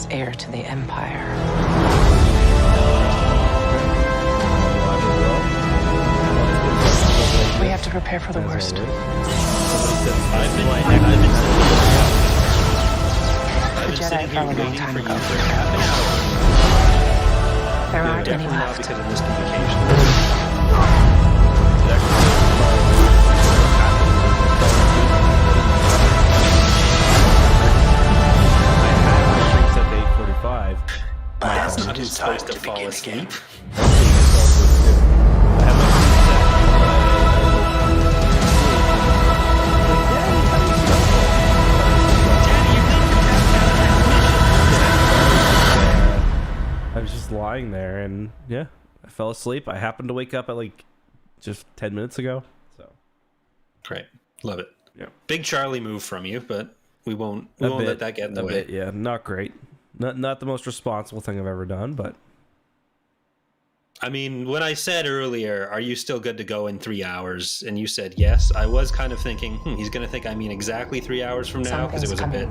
as heir to the Empire. We have to prepare for the worst. The Jedi fell a long time ago. There aren't any left. Because of miscommunication. That's not supposed to fall asleep. I was just lying there, and yeah, I fell asleep. I happened to wake up at like just 10 minutes ago. So Great, love it. Yeah, big Charlie move from you, but we won't let that get in the way. Yeah, not great. Not the most responsible thing I've ever done, but I mean, when I said earlier, are you still good to go in 3 hours? And you said yes, I was kind of thinking, he's going to think I mean exactly 3 hours from now, because it was a bit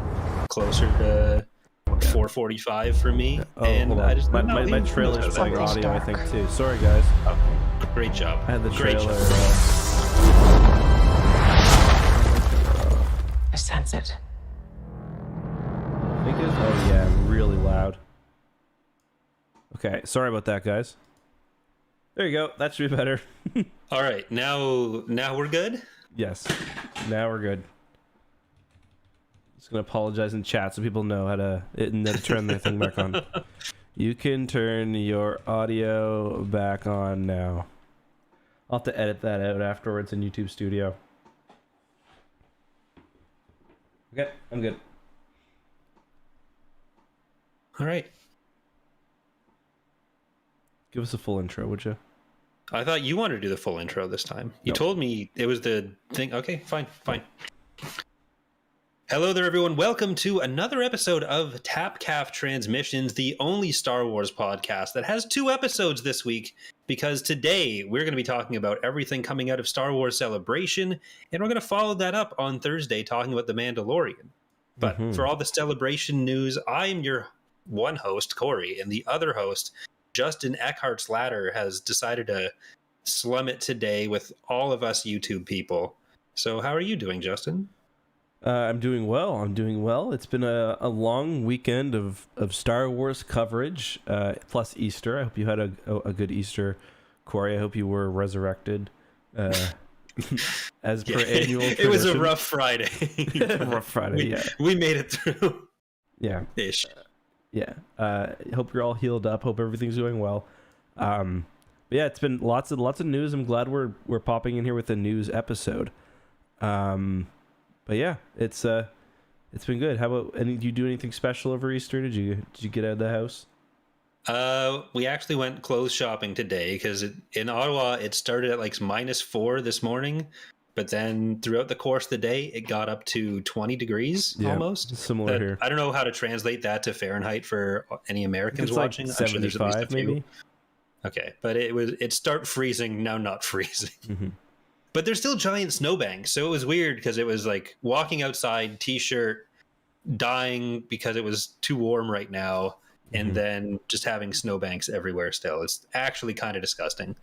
closer to 4:45 for me. And hold on. I just my trailer's playing audio, I think, too. Sorry, guys. Oh, great job. I had the Great trailer. I sense it. I think it was, oh yeah, really loud. Okay, sorry about that, guys. There you go. That should be better. All right, now we're good. Yes, now we're good. Just gonna apologize in chat so people know how to and then turn their thing back on. You can turn your audio back on now. I'll have to edit that out afterwards in YouTube Studio. Okay, I'm good. All right. Give us a full intro, would you? I thought you wanted to do the full intro this time. You Nope. told me it was the thing. Okay, fine. Hello there, everyone. Welcome to another episode of Tapcaf Transmissions, the only Star Wars podcast that has 2 episodes this week, because today we're going to be talking about everything coming out of Star Wars Celebration, and we're going to follow that up on Thursday talking about The Mandalorian. But for all the Celebration news, I'm your one host, Corey, and the other host, Justin Eckhart's Ladder, has decided to slum it today with all of us YouTube people. So how are you doing, Justin? I'm doing well. It's been a long weekend of Star Wars coverage, plus Easter. I hope you had a good Easter, Corey. I hope you were resurrected as per annual tradition. It was a rough Friday. Rough Friday, we made it through. Yeah. Ish. Yeah. Hope you're all healed up. Hope everything's going well. But yeah, it's been lots of news. I'm glad we're popping in here with a news episode. But yeah, it's been good. How about did you do anything special over Easter? Did you get out of the house? We actually went clothes shopping today because in Ottawa it started at like -4 this morning, but then throughout the course of the day it got up to 20 degrees almost. Similar here. I don't know how to translate that to Fahrenheit for any Americans it's watching. Like I'm sure there's at least a 75 few. maybe. Okay, but it start freezing, now not freezing. Mm-hmm. But there's still giant snowbanks, so it was weird because it was like walking outside, t-shirt, dying because it was too warm right now, and then just having snowbanks everywhere still. It's actually kind of disgusting.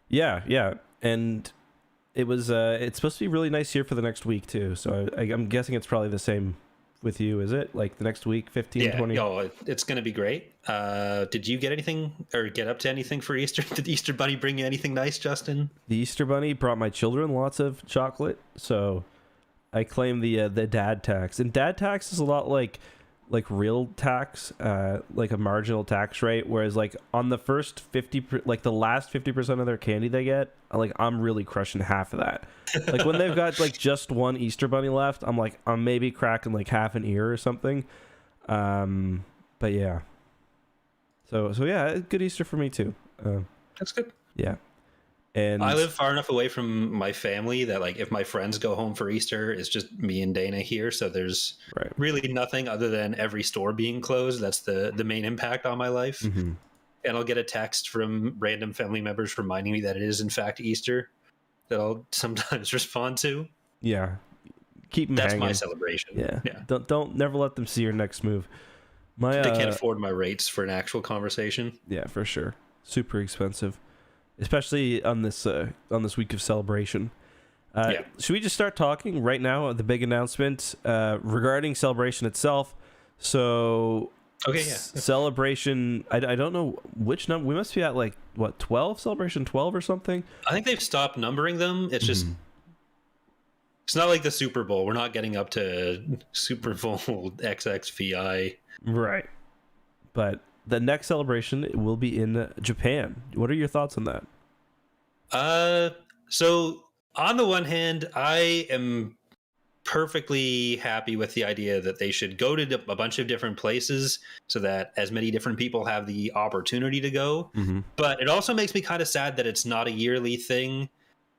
Yeah, and it was it's supposed to be really nice here for the next week too, so I'm guessing it's probably the same with you, is it? Like the next week, 15, 20? Oh, it's going to be great. Did you get anything or get up to anything for Easter? Did the Easter Bunny bring you anything nice, Justin? The Easter Bunny brought my children lots of chocolate, so I claim the dad tax. And dad tax is a lot like real tax, like a marginal tax rate, whereas like on the first 50, like the last 50% of their candy they get, like I'm really crushing half of that. Like when they've got like just one Easter Bunny left, I'm maybe cracking like half an ear or something. But yeah. So yeah, good Easter for me too. That's good. Yeah. And I live far enough away from my family that like if my friends go home for Easter, it's just me and Dana here. So there's really nothing other than every store being closed. That's the main impact on my life. Mm-hmm. And I'll get a text from random family members reminding me that it is in fact Easter that I'll sometimes respond to. Yeah. Keep them That's hanging. my celebration. Yeah. Don't never let them see your next move. My They can't afford my rates for an actual conversation. yeah, for sure, super expensive, especially on this week of celebration. Yeah. Should we just start talking right now? The big announcement regarding Celebration itself. So, Okay, yeah. Celebration. I don't know which number. We must be at like what 12 Celebration 12 or something. I think they've stopped numbering them. It's just it's not like the Super Bowl. We're not getting up to Super Bowl XXVI. Right. But the next celebration will be in Japan. What are your thoughts on that? So on the one hand, I am perfectly happy with the idea that they should go to a bunch of different places so that as many different people have the opportunity to go. But it also makes me kind of sad that it's not a yearly thing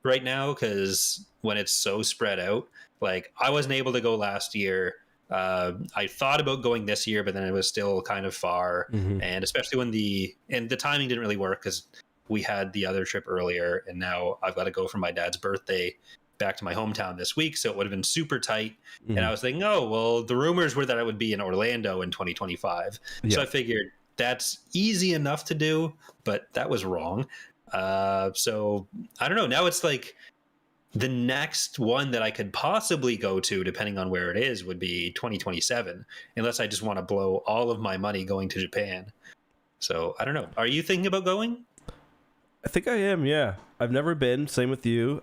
right now, because when it's so spread out, like I wasn't able to go last year. I thought about going this year, but then it was still kind of far, and especially when the timing didn't really work because we had the other trip earlier, and now I've got to go for my dad's birthday back to my hometown this week, so it would have been super tight. And I was thinking, oh well, the rumors were that I would be in Orlando in 2025, so I figured that's easy enough to do, but that was wrong. So I don't know. Now it's like the next one that I could possibly go to, depending on where it is, would be 2027, unless I just want to blow all of my money going to Japan. So I don't know. Are you thinking about going? I think I am, yeah. I've never been, same with you.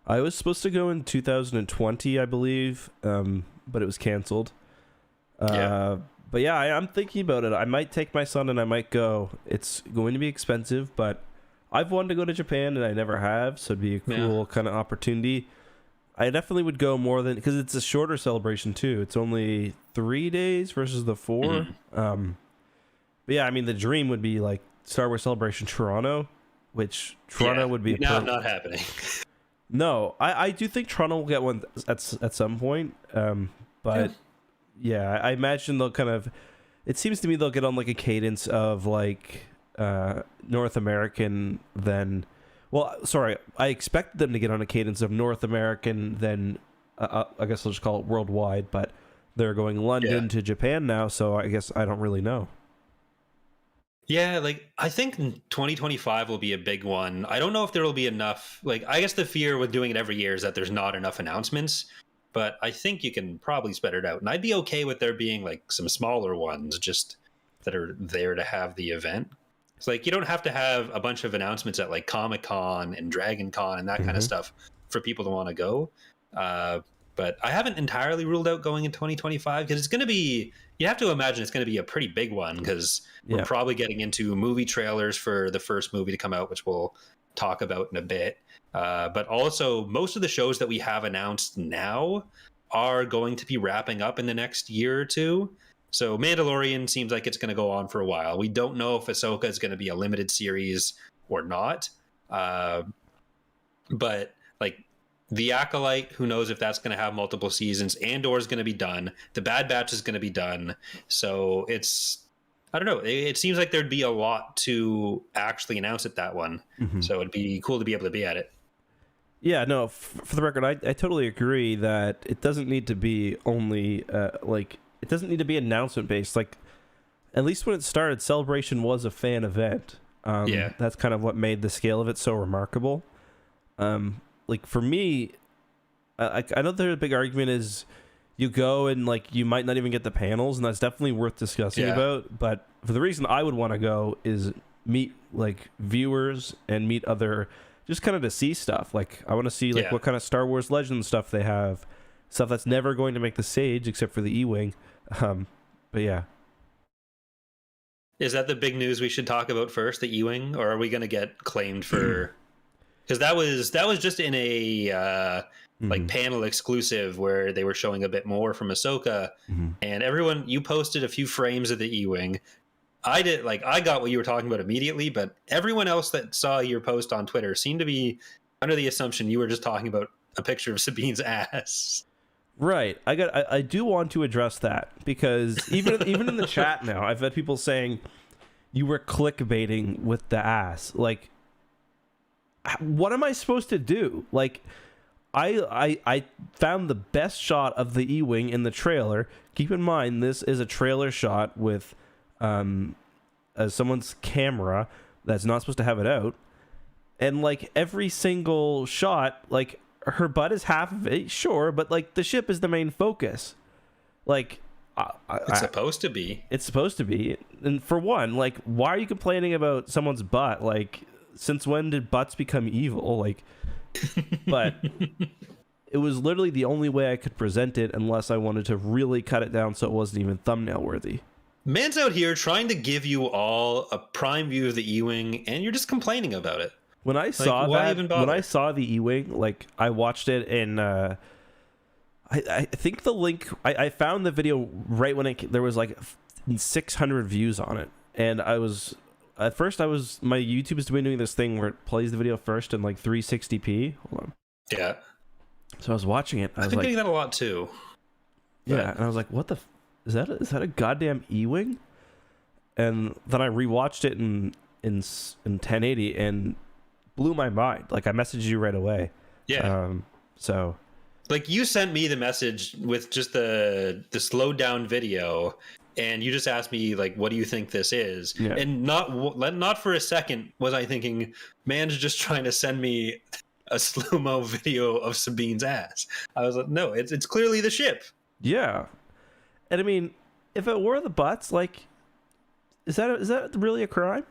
I was supposed to go in 2020, I believe, but it was canceled. But yeah, I'm thinking about it. I might take my son and I might go. It's going to be expensive, but I've wanted to go to Japan and I never have, so it'd be a cool kind of opportunity. I definitely would go more than, because it's a shorter celebration too. It's only 3 days versus the 4. But yeah, I mean, the dream would be like Star Wars Celebration Toronto, which Toronto would be not happening. No, I do think Toronto will get one at some point. But yeah, I imagine they'll kind of, it seems to me they'll get on like a cadence of like North American, then, well, sorry, I expected them to get on a cadence of North American, then I guess I'll just call it worldwide, but they're going London to Japan now, so I guess I don't really know. Yeah, like I think 2025 will be a big one. I don't know if there will be enough. Like, I guess the fear with doing it every year is that there's not enough announcements, but I think you can probably spread it out. And I'd be okay with there being like some smaller ones just that are there to have the event. It's like you don't have to have a bunch of announcements at like Comic-Con and Dragon Con and that kind of stuff for people to want to go. But I haven't entirely ruled out going in 2025 because it's going to be, you have to imagine it's going to be a pretty big one because we're probably getting into movie trailers for the first movie to come out, which we'll talk about in a bit. But also most of the shows that we have announced now are going to be wrapping up in the next year or two. So Mandalorian seems like it's going to go on for a while. We don't know if Ahsoka is going to be a limited series or not. But like The Acolyte, who knows if that's going to have multiple seasons. Andor is going to be done. The Bad Batch is going to be done. So it's, I don't know. It seems like there'd be a lot to actually announce at that one. So it'd be cool to be able to be at it. Yeah, no, for the record, I totally agree that it doesn't need to be only like, it doesn't need to be announcement based. Like, at least when it started, Celebration was a fan event. That's kind of what made the scale of it so remarkable. Like for me, I know the big argument is you go and like you might not even get the panels, and that's definitely worth discussing about. But for the reason I would want to go is meet like viewers and meet other, just kind of to see stuff. Like I want to see like what kind of Star Wars Legends stuff they have, stuff that's never going to make the stage except for the E-wing. But yeah. Is that the big news we should talk about first, the E-wing, or are we going to get claimed for? Because that was just in a like panel exclusive where they were showing a bit more from Ahsoka, and everyone, you posted a few frames of the E-wing. I got what you were talking about immediately, but everyone else that saw your post on Twitter seemed to be under the assumption you were just talking about a picture of Sabine's ass. Right. I do want to address that because even in the chat now, I've had people saying you were clickbaiting with the ass. Like, what am I supposed to do? Like, I found the best shot of the E-wing in the trailer. Keep in mind, this is a trailer shot with someone's camera that's not supposed to have it out, and like every single shot, like her butt is half of it, sure, but like the ship is the main focus. Like it's supposed to be. It's supposed to be. And for one, like, why are you complaining about someone's butt? Like, since when did butts become evil? Like, but it was literally the only way I could present it, unless I wanted to really cut it down so it wasn't even thumbnail worthy. Man's out here trying to give you all a prime view of the E-wing, and you're just complaining about it. When I saw when I saw the E-wing, like, I watched it in I think the link, I found the video right when there was like 600 views on it, and my YouTube is doing this thing where it plays the video first in like 360p. Hold on. Yeah. So I was watching it. I've been getting that a lot too. Yeah, and I was like, "What the? Is that a goddamn E-wing?" And then I rewatched it in 1080 and blew my mind. Like, I messaged you right away. Yeah. So. Like, you sent me the message with just the slowed down video, and you just asked me, like, what do you think this is? Yeah. And not for a second was I thinking, man's just trying to send me a slow-mo video of Sabine's ass. I was like, no, it's clearly the ship. Yeah. And I mean, if it were the butts, like, is that really a crime?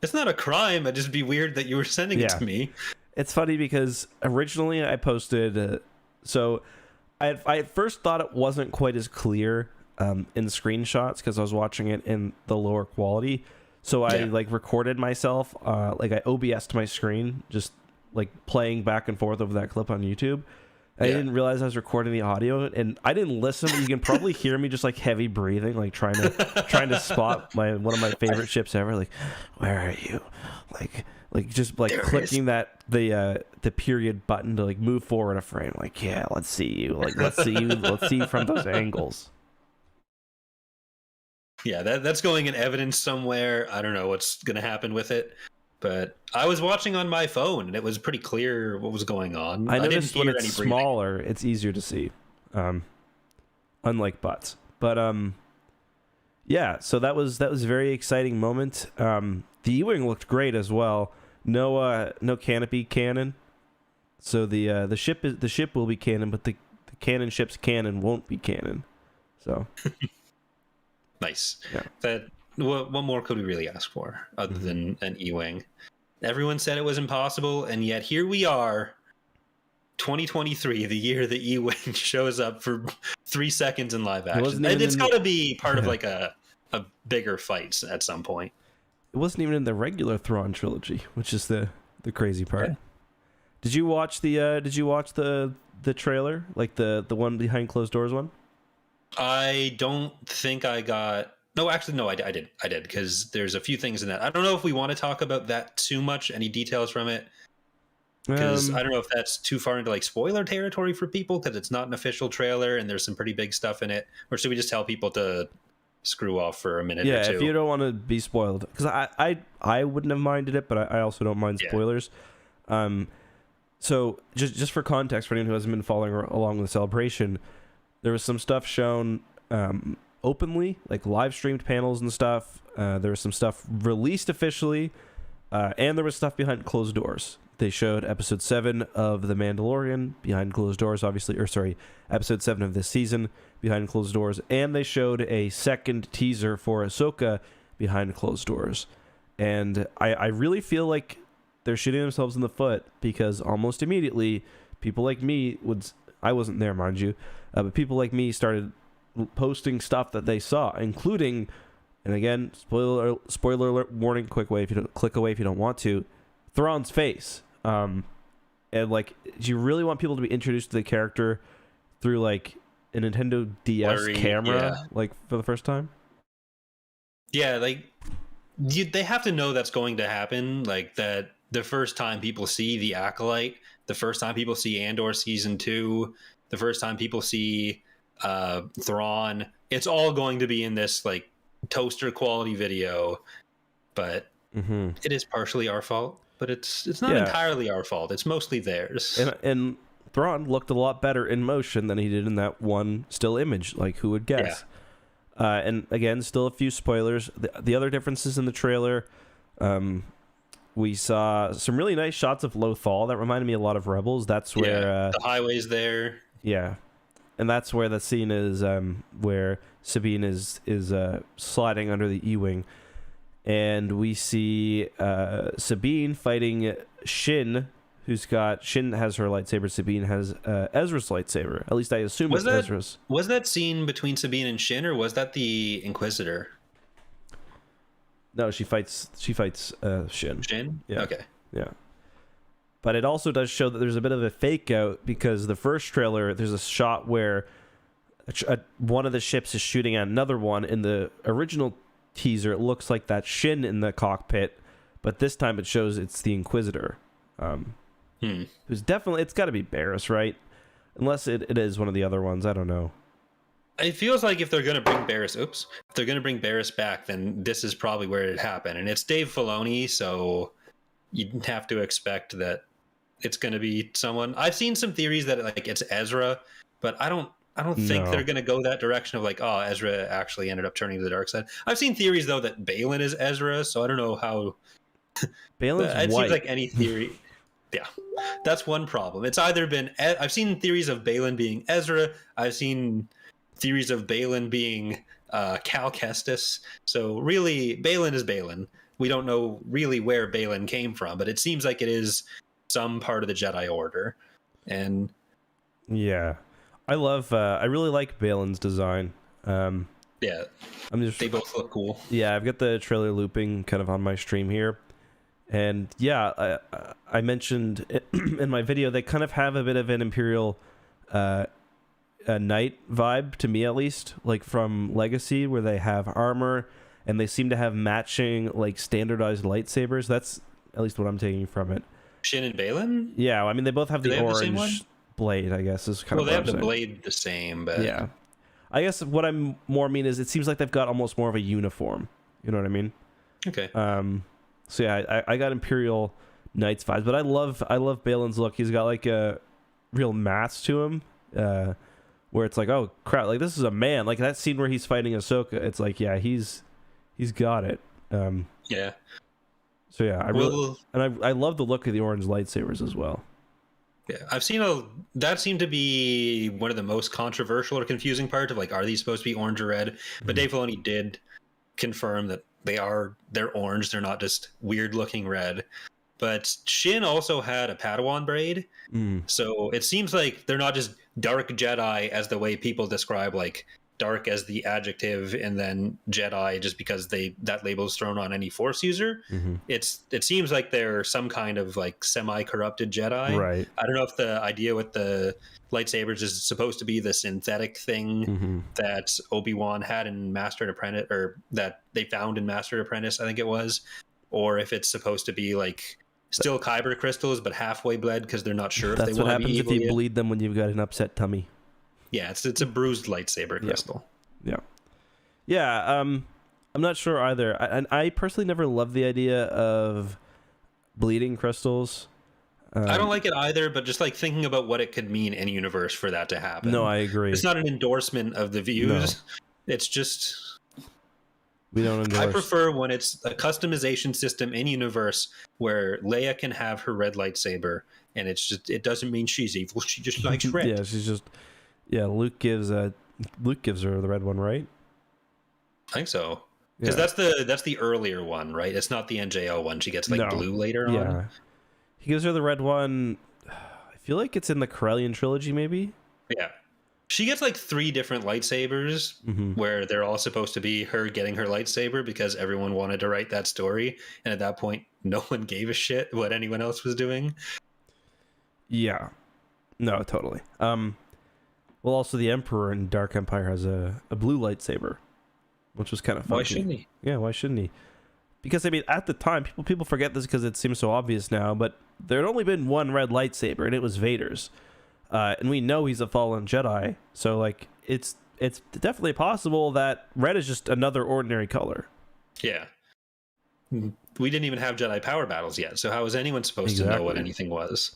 It's not a crime. It'd just be weird that you were sending it to me. It's funny because originally I posted... So I at first thought it wasn't quite as clear in screenshots because I was watching it in the lower quality. So I like recorded myself, like I OBS'd my screen, just like playing back and forth over that clip on YouTube. I didn't realize I was recording the audio, and I didn't listen. But you can probably hear me just like heavy breathing, like trying to spot one of my favorite ships ever. Like, where are you? Like just like clicking the period button to like move forward a frame. Like, yeah, let's see you. Like, let's see you from those angles. Yeah, that's going in evidence somewhere. I don't know what's gonna happen with it, but I was watching on my phone and it was pretty clear what was going on. I noticed when it's smaller, it's easier to see, unlike butts. But yeah. So that was a very exciting moment. The E-wing looked great as well. No canopy cannon. So the ship will be canon, but the cannon ship's cannon won't be canon. So nice. Yeah. What more could we really ask for other than an E-wing? Everyone said it was impossible, and yet here we are, 2023, the year the E-wing shows up for 3 seconds in live action. And it's got to be part of like a bigger fight at some point. It wasn't even in the regular Thrawn trilogy, which is the crazy part. Yeah. Did you watch the trailer, like the one behind closed doors one? I don't think I got. No, actually, no, I did because there's a few things in that. I don't know if we want to talk about that too much, any details from it, because I don't know if that's too far into like spoiler territory for people because it's not an official trailer and there's some pretty big stuff in it. Or should we just tell people to screw off for a minute or two? Yeah, if you don't want to be spoiled, because I wouldn't have minded it, but I also don't mind spoilers. So just for context, for anyone who hasn't been following along with the celebration, there was some stuff shown openly, like live streamed panels and stuff. There was some stuff released officially, and there was stuff behind closed doors. They showed episode 7 of The Mandalorian behind closed doors, obviously, or sorry, episode 7 of this season behind closed doors, and they showed a second teaser for Ahsoka behind closed doors. And I really feel like they're shooting themselves in the foot, because almost immediately people like me I wasn't there, mind you, but people like me started posting stuff that they saw, including, and again, spoiler alert warning, click away if you don't want to, Thrawn's face. And like, do you really want people to be introduced to the character through like a Nintendo DS camera, like for the first time? Yeah, like they have to know that's going to happen. Like that, the first time people see the Acolyte, the first time people see Andor season 2, the first time people see Thrawn, it's all going to be in this like toaster quality video. But it is partially our fault. But it's not entirely our fault. It's mostly theirs. And Thrawn looked a lot better in motion than he did in that one still image. Like, who would guess? And again, still a few spoilers. The other differences in the trailer, we saw some really nice shots of Lothal that reminded me a lot of Rebels. That's where the highway's there. Yeah, and that's where the scene is where Sabine is sliding under the E-wing, and we see Sabine fighting Shin. Shin has her lightsaber. Sabine has Ezra's lightsaber. At least I assume it's Ezra's. Was that scene between Sabine and Shin, or was that the Inquisitor? No, she fights Shin. Shin? Yeah. Okay. Yeah. But it also does show that there's a bit of a fake out, because the first trailer, there's a shot where one of the ships is shooting at another one. In the original teaser, it looks like that Shin in the cockpit, but this time it shows it's the Inquisitor. It's got to be Barriss, right? Unless it is one of the other ones. I don't know. It feels like if they're going to bring Barriss back, then this is probably where it happened. And it's Dave Filoni, so you'd have to expect that it's going to be someone. I've seen some theories that like it's Ezra, but I don't think they're going to go that direction of like, oh, Ezra actually ended up turning to the dark side. I've seen theories though that Baylan is Ezra, so I don't know how. Baylan's it white. seems like any theory. Yeah, that's one problem. It's either been I've seen theories of Baylan being Ezra. I've seen theories of Baylan being Cal Kestis. So really, Baylan is Baylan. We don't know really where Baylan came from, but it seems like it is some part of the Jedi Order. And yeah, I really like Baylan's design. Yeah, they both look cool. Yeah, I've got the trailer looping kind of on my stream here. And yeah, I mentioned in my video, they kind of have a bit of an Imperial Knight vibe, to me at least, like from Legacy, where they have armor and they seem to have matching like standardized lightsabers. That's at least what I'm taking from it. Shin and Baylan? Yeah, I mean they both have the orange the blade, I guess, is kind of. Well, they have the blade the same, but yeah, I guess what I'm more mean is it seems like they've got almost more of a uniform. You know what I mean? Okay. So yeah, I got Imperial Knights vibes, but I love Baylan's look. He's got like a real mass to him, where it's like, oh crap, like this is a man. Like that scene where he's fighting Ahsoka, it's like, yeah, he's got it. Yeah. So yeah, I love the look of the orange lightsabers as well. Yeah, I've seen that seemed to be one of the most controversial or confusing parts of like, are these supposed to be orange or red? But Dave Filoni did confirm that they're orange. They're not just weird looking red. But Shin also had a Padawan braid. So it seems like they're not just dark Jedi as the way people describe like dark as the adjective and then Jedi just because that label is thrown on any Force user. It seems like they're some kind of like semi-corrupted Jedi. Right. I don't know if the idea with the lightsabers is supposed to be the synthetic thing that Obi-Wan had in Master and Apprentice, or that they found in Master and Apprentice, I think it was, or if it's supposed to be like still kyber crystals but halfway bled because they're not sure if they want to be evil. That's what happens if you bleed them when you've got an upset tummy. Yeah, it's a bruised lightsaber crystal. Yeah. I'm not sure either. And I personally never loved the idea of bleeding crystals. I don't like it either, but just like thinking about what it could mean in universe for that to happen. No, I agree. It's not an endorsement of the views. No. It's just we don't endorse. I prefer when it's a customization system in universe where Leia can have her red lightsaber, and it doesn't mean she's evil. She just likes red. Yeah, she's just. Yeah, Luke gives her the red one, right? I think so. Because that's the earlier one, right? It's not the NJO one. She gets blue later on. Yeah. He gives her the red one. I feel like it's in the Corellian trilogy, maybe. Yeah. She gets like 3 different lightsabers where they're all supposed to be her getting her lightsaber because everyone wanted to write that story. And at that point, no one gave a shit what anyone else was doing. Yeah. No, totally. Well, also the Emperor in Dark Empire has a blue lightsaber, which was kind of funny. Why shouldn't he? Yeah, why shouldn't he? Because I mean, at the time, people forget this because it seems so obvious now, but there had only been one red lightsaber, and it was Vader's. And we know he's a fallen Jedi, so like it's definitely possible that red is just another ordinary color. Yeah. We didn't even have Jedi power battles yet, so how was anyone supposed to know what anything was?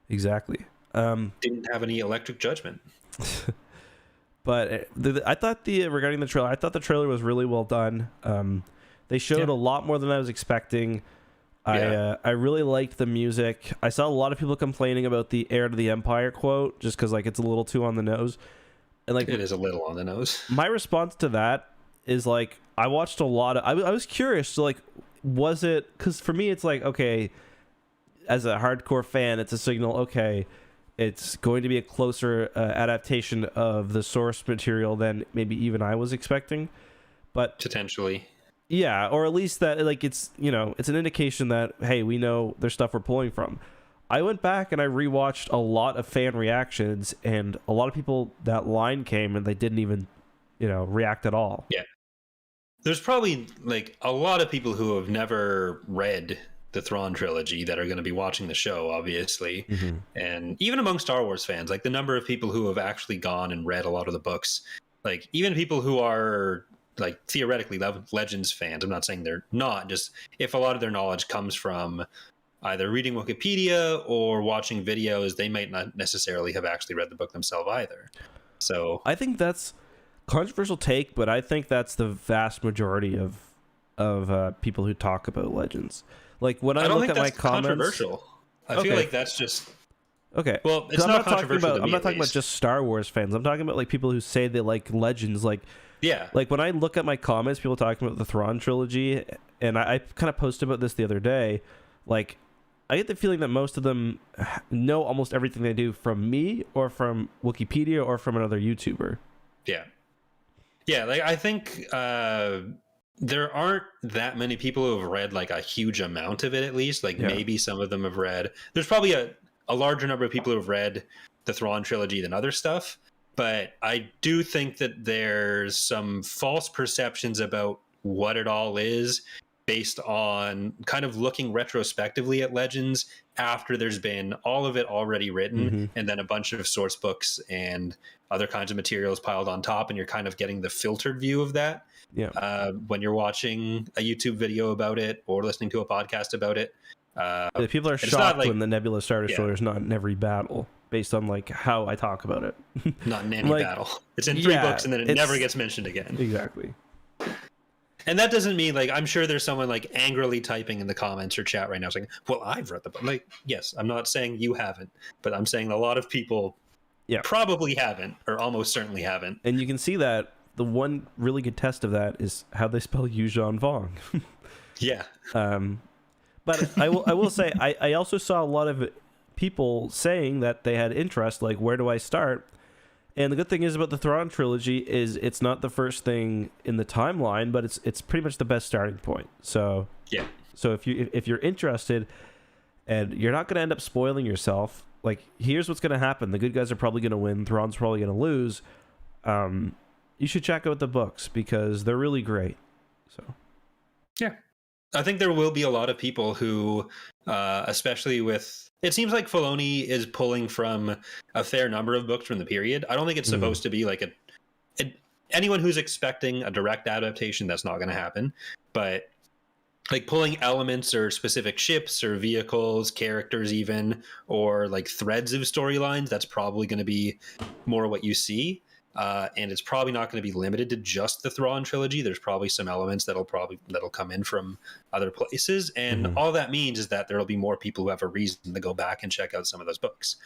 Exactly. Didn't have any electric judgment. But I thought regarding the trailer, I thought the trailer was really well done. They showed a lot more than I was expecting. Yeah. I really liked the music. I saw a lot of people complaining about the "Heir to the Empire" quote, just because like it's a little too on the nose. And like It is a little on the nose. my response to that is like I watched a lot of. I was curious, so like, was it? Because for me, it's like okay, as a hardcore fan, it's a signal. Okay, it's going to be a closer adaptation of the source material than maybe even I was expecting. But Potentially. yeah, or at least that like it's it's an indication that hey, we know there's stuff we're pulling from. I went back and I rewatched a lot of fan reactions, and a lot of people that line came and they didn't even react at all. Yeah. There's probably like a lot of people who have never read the Thrawn trilogy that are going to be watching the show, obviously. Mm-hmm. And even among Star Wars fans, like the number of people who have actually gone and read a lot of the books, like even people who are like theoretically Legends fans, I'm not saying they're not, just if a lot of their knowledge comes from either reading Wikipedia or watching videos, they might not necessarily have actually read the book themselves either. So I think that's controversial take, but I think that's the vast majority of people who talk about Legends. Like when I don't look think at my that's comments, controversial. I feel like that's just okay. Well, it's 'Cause not controversial to me, I'm not at talking about least. just Star Wars fans. I'm talking about like people who say they like Legends. Like yeah. like when I look at my comments, people talking about the Thrawn trilogy, and I kind of posted about this the other day. Like I get the feeling that most of them know almost everything they do from me or from Wikipedia or from another YouTuber. Yeah. Yeah, like I think there aren't that many people who have read like a huge amount of it, at least. Like maybe some of them have read. There's probably a larger number of people who have read the Thrawn trilogy than other stuff. But I do think that there's some false perceptions about what it all is based on kind of looking retrospectively at Legends after there's been all of it already written and then a bunch of source books and other kinds of materials piled on top, and you're kind of getting the filtered view of that when you're watching a YouTube video about it or listening to a podcast about it. People are shocked when the Nebula Star Destroyer is not in every battle based on like how I talk about it. Not in any like, battle. It's in 3 books and then it never gets mentioned again. Exactly. And that doesn't mean like I'm sure there's someone like angrily typing in the comments or chat right now saying, well, I've read the book. Like, yes, I'm not saying you haven't, but I'm saying a lot of people probably haven't or almost certainly haven't. And you can see that the one really good test of that is how they spell Yuuzhan Vong. Yeah. But I will say I also saw a lot of people saying that they had interest, like where do I start? And the good thing is about the Thrawn trilogy is it's not the first thing in the timeline, but it's pretty much the best starting point. So yeah. So if you're interested and you're not going to end up spoiling yourself, like here's what's going to happen: the good guys are probably going to win, Thrawn's probably going to lose. You should check out the books because they're really great. So yeah, I think there will be a lot of people who, especially with. It seems like Filoni is pulling from a fair number of books from the period. I don't think it's supposed to be like anyone who's expecting a direct adaptation, that's not going to happen. But like pulling elements or specific ships or vehicles, characters even, or like threads of storylines, that's probably going to be more what you see. And it's probably not going to be limited to just the Thrawn trilogy. There's probably some elements that'll come in from other places, and all that means is that there'll be more people who have a reason to go back and check out some of those books,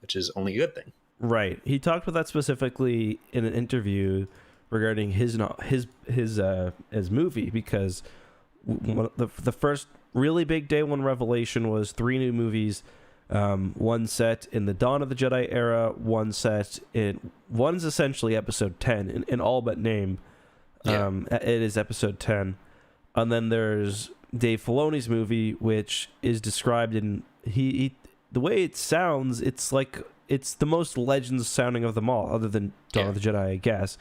which is only a good thing. Right. He talked about that specifically in an interview regarding his movie, because the first really big day one revelation was 3 new movies. One set in the Dawn of the Jedi era, one's essentially episode 10 in all but name. It is episode 10. And then there's Dave Filoni's movie, which is described in he the way it sounds, it's like it's the most Legends sounding of them all, other than Dawn of the Jedi, I guess.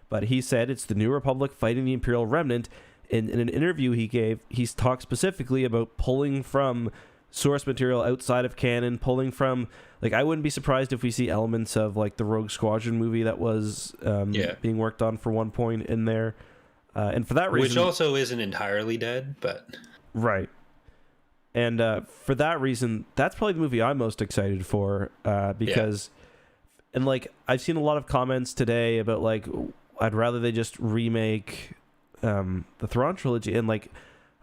But he said it's the New Republic fighting the Imperial Remnant. In an interview he gave, he's talked specifically about pulling from source material outside of canon, pulling from, like, I wouldn't be surprised if we see elements of like the Rogue Squadron movie that was being worked on for one point in there, and for that reason, which also isn't entirely dead, but right. And for that reason, that's probably the movie I'm most excited for, because, and like I've seen a lot of comments today about like I'd rather they just remake the Thrawn trilogy, and like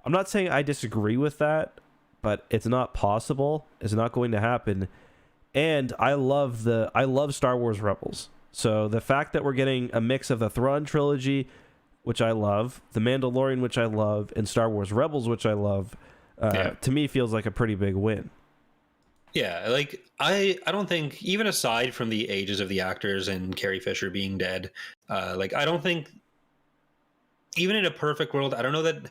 I'm not saying I disagree with that, but it's not possible. It's not going to happen. And I love Star Wars Rebels. So the fact that we're getting a mix of the Thrawn trilogy, which I love, The Mandalorian, which I love, and Star Wars Rebels, which I love, to me feels like a pretty big win. Yeah, like I don't think, even aside from the ages of the actors and Carrie Fisher being dead, like I don't think, even in a perfect world, I don't know that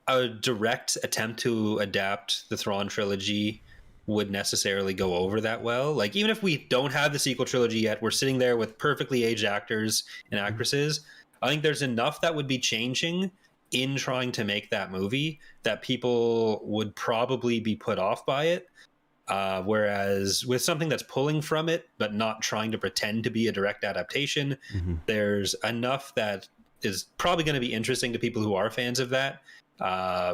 a direct attempt to adapt the Thrawn trilogy would necessarily go over that well. Like even if we don't have the sequel trilogy yet, we're sitting there with perfectly aged actors and actresses. I think there's enough that would be changing in trying to make that movie that people would probably be put off by it. Whereas with something that's pulling from it, but not trying to pretend to be a direct adaptation, there's enough that is probably going to be interesting to people who are fans of that,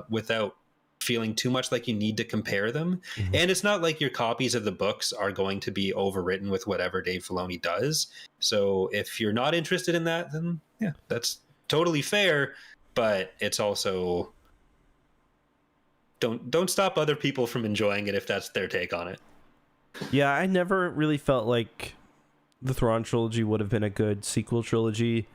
without feeling too much like you need to compare them. And it's not like your copies of the books are going to be overwritten with whatever Dave Filoni does. So if you're not interested in that, then yeah, that's totally fair. But it's also, don't stop other people from enjoying it if that's their take on it. Yeah, I never really felt like the Thrawn trilogy would have been a good sequel trilogy,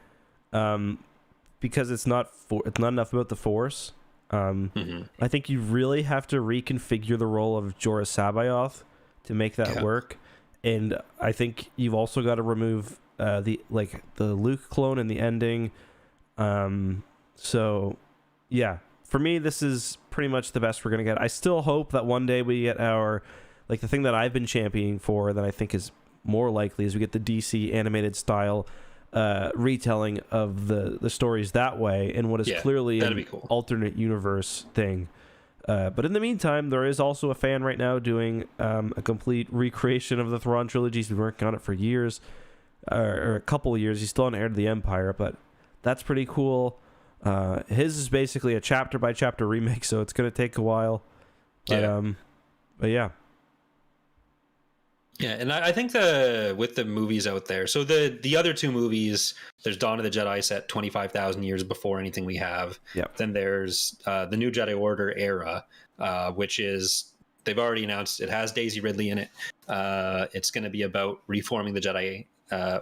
because it's not enough about the Force. I think you really have to reconfigure the role of Jorah Sabayoth to make that work, and I think you've also got to remove the Luke clone in the ending. So yeah, for me, this is pretty much the best we're gonna get. I still hope that one day we get our, like, the thing that I've been championing for, that I think is more likely, is we get the DC animated style retelling of the stories that way, and what is clearly an alternate universe thing. But in the meantime, there is also a fan right now doing a complete recreation of the Thrawn trilogy. He's been working on it for years, or a couple of years. He's still on Heir to the Empire, but that's pretty cool. His is basically a chapter by chapter remake, so it's going to take a while. But yeah. Yeah, and I think with the movies out there, so the other two movies, there's Dawn of the Jedi set 25,000 years before anything we have. Yep. Then there's the New Jedi Order era, which is, they've already announced it has Daisy Ridley in it. It's going to be about reforming the Jedi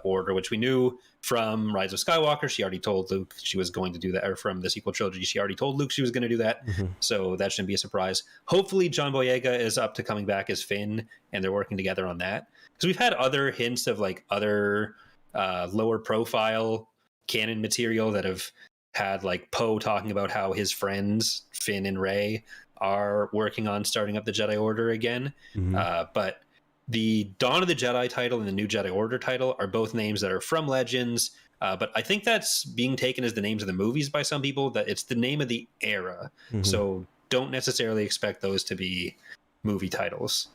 Order, which we knew from Rise of Skywalker. She already told Luke she was going to do that, or from the sequel trilogy, she already told Luke she was going to do that. So that shouldn't be a surprise. Hopefully John Boyega is up to coming back as Finn, and they're working together on that, because we've had other hints of like other lower profile canon material that have had like Poe talking about how his friends Finn and Rey are working on starting up the Jedi Order again. But the Dawn of the Jedi title and the New Jedi Order title are both names that are from Legends, but I think that's being taken as the names of the movies by some people, that it's the name of the era. So don't necessarily expect those to be movie titles.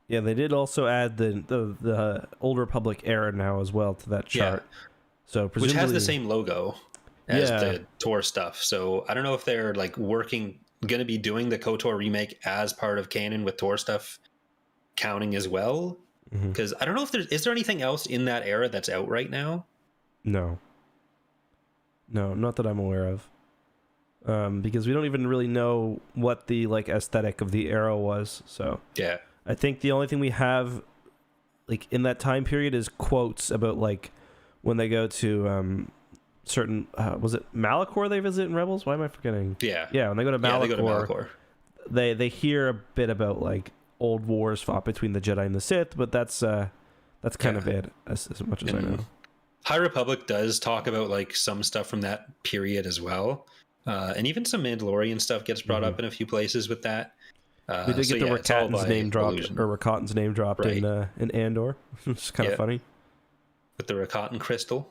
Yeah, they did also add the Old Republic era now as well to that chart. So which has the same logo as the Tor stuff. So I don't know if they're like going to be doing the KOTOR remake as part of canon with Tor stuff counting as well, because I don't know if is there anything else in that era that's out right now. No, not that I'm aware of, because we don't even really know what the like aesthetic of the era was. So yeah, I think the only thing we have like in that time period is quotes about like when they go to certain was it Malachor they visit in Rebels? Why am I forgetting? Yeah, when they go to Malachor, they hear a bit about like old wars fought between the Jedi and the Sith, but that's kind of it as much as I know. High Republic does talk about like some stuff from that period as well, and even some Mandalorian stuff gets brought up in a few places with that. We did get the Rakattan's name dropped, or Rakattan's name dropped in Andor, which is kind of funny with the Rakattan crystal.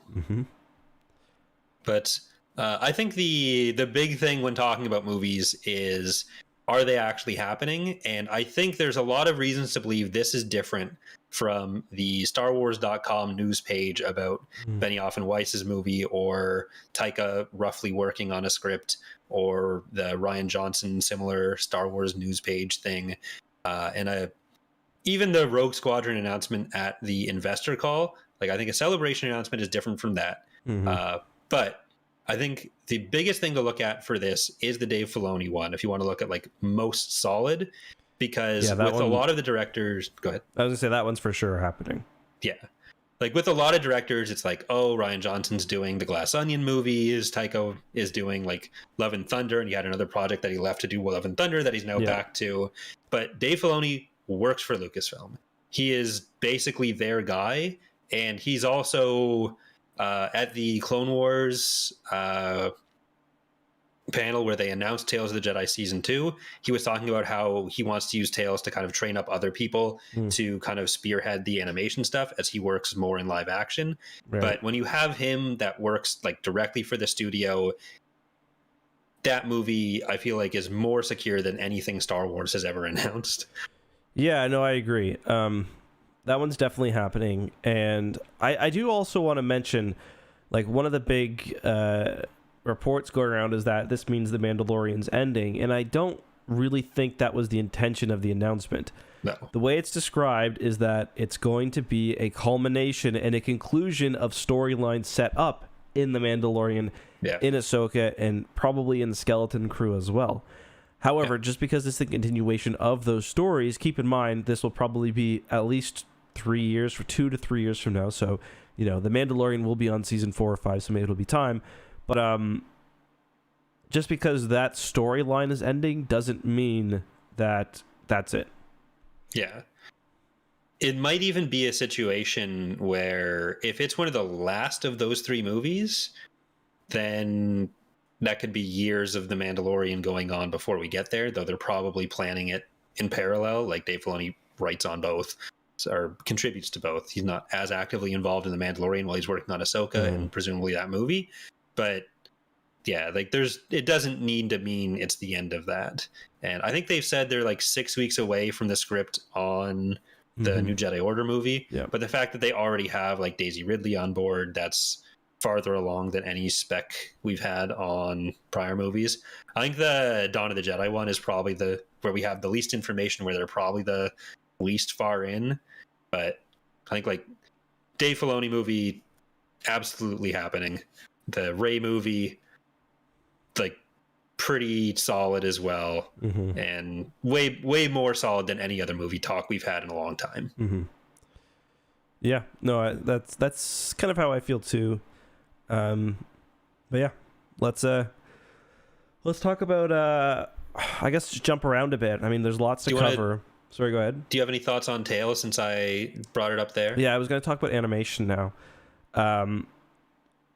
But I think the big thing when talking about movies is, are they actually happening? And I think there's a lot of reasons to believe this is different from the StarWars.com news page about Benioff and Weiss's movie, or Taika roughly working on a script, or the Ryan Johnson similar Star Wars news page thing, and even the Rogue Squadron announcement at the investor call. Like, I think a Celebration announcement is different from that. But I think the biggest thing to look at for this is the Dave Filoni one, if you want to look at like most solid, because with a lot of the directors, go ahead. I was gonna say that one's for sure happening. Yeah. Like with a lot of directors, it's like, oh, Ryan Johnson's doing the Glass Onion movies, Taika is doing like Love and Thunder, and he had another project that he left to do Love and Thunder that he's now back to. But Dave Filoni works for Lucasfilm. He is basically their guy, and he's also at the Clone Wars panel where they announced Tales of the Jedi Season 2, he was talking about how he wants to use Tales to kind of train up other people to kind of spearhead the animation stuff as he works more in live action. Right. But when you have him that works like directly for the studio, that movie, I feel like, is more secure than anything Star Wars has ever announced. Yeah, no, I agree. That one's definitely happening. And I do also want to mention, like, one of the big reports going around is that this means The Mandalorian's ending. And I don't really think that was the intention of the announcement. No. The way it's described is that it's going to be a culmination and a conclusion of storylines set up in The Mandalorian, in Ahsoka, and probably in the Skeleton Crew as well. However, just because it's the continuation of those stories, keep in mind this will probably be at least 2 to 3 years from now. So, The Mandalorian will be on season 4 or 5, so maybe it'll be time. But just because that storyline is ending doesn't mean that that's it. Yeah. It might even be a situation where if it's one of the last of those 3 movies, then that could be years of The Mandalorian going on before we get there, though they're probably planning it in parallel. Like Dave Filoni writes on both, or contributes to both. He's not as actively involved in The Mandalorian while he's working on Ahsoka and presumably that movie. But yeah, like it doesn't need to mean it's the end of that. And I think they've said they're like 6 weeks away from the script on the New Jedi Order movie. Yeah. But the fact that they already have like Daisy Ridley on board, that's farther along than any spec we've had on prior movies. I think the Dawn of the Jedi one is probably where we have the least information, where they're probably the least far in. But I think like Dave Filoni movie, absolutely happening. The Rey movie, like pretty solid as well, and way more solid than any other movie talk we've had in a long time. Yeah, no, that's kind of how I feel too. But yeah, let's talk about I guess just jump around a bit. I mean, there's lots to cover. Sorry, go ahead. Do you have any thoughts on Tales, since I brought it up there? Yeah, I was going to talk about animation now.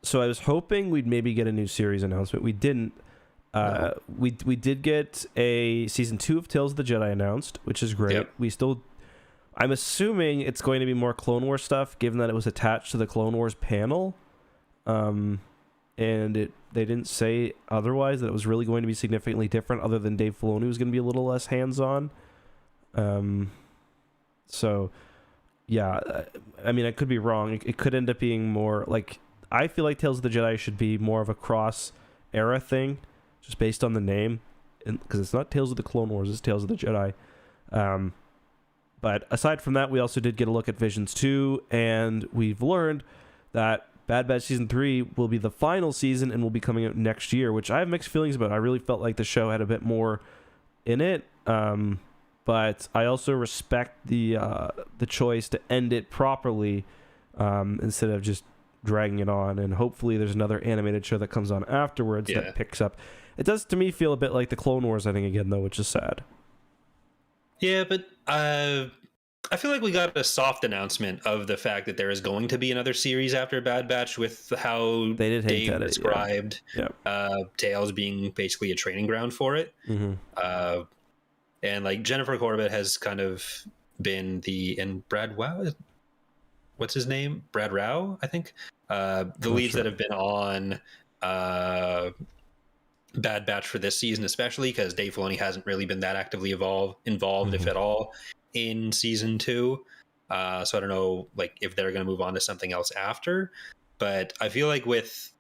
So I was hoping we'd maybe get a new series announcement. We didn't. No. We did get a season 2 of Tales of the Jedi announced, which is great. Yep. I'm assuming it's going to be more Clone Wars stuff, given that it was attached to the Clone Wars panel. And they didn't say otherwise, that it was really going to be significantly different, other than Dave Filoni was going to be a little less hands-on. So yeah, I mean, I could be wrong. It could end up being more like, I feel like Tales of the Jedi should be more of a cross era thing, just based on the name, because it's not Tales of the Clone Wars, it's Tales of the Jedi. But aside from that, we also did get a look at Visions 2, and we've learned that Bad Batch Season 3 will be the final season and will be coming out next year, which I have mixed feelings about. I really felt like the show had a bit more in it, but I also respect the choice to end it properly, instead of just dragging it on. And hopefully there's another animated show that comes on afterwards that picks up. It does, to me, feel a bit like the Clone Wars ending again, though, which is sad. Yeah, but I feel like we got a soft announcement of the fact that there is going to be another series after Bad Batch, with how they did Dave described Tales being basically a training ground for it. And like Jennifer Corbett has kind of been and Brad Wow, what's his name? Brad Rao, I think. The leads that have been on Bad Batch for this season, especially because Dave Filoni hasn't really been that actively involved, if at all, in season 2. So I don't know like if they're going to move on to something else after. But I feel like with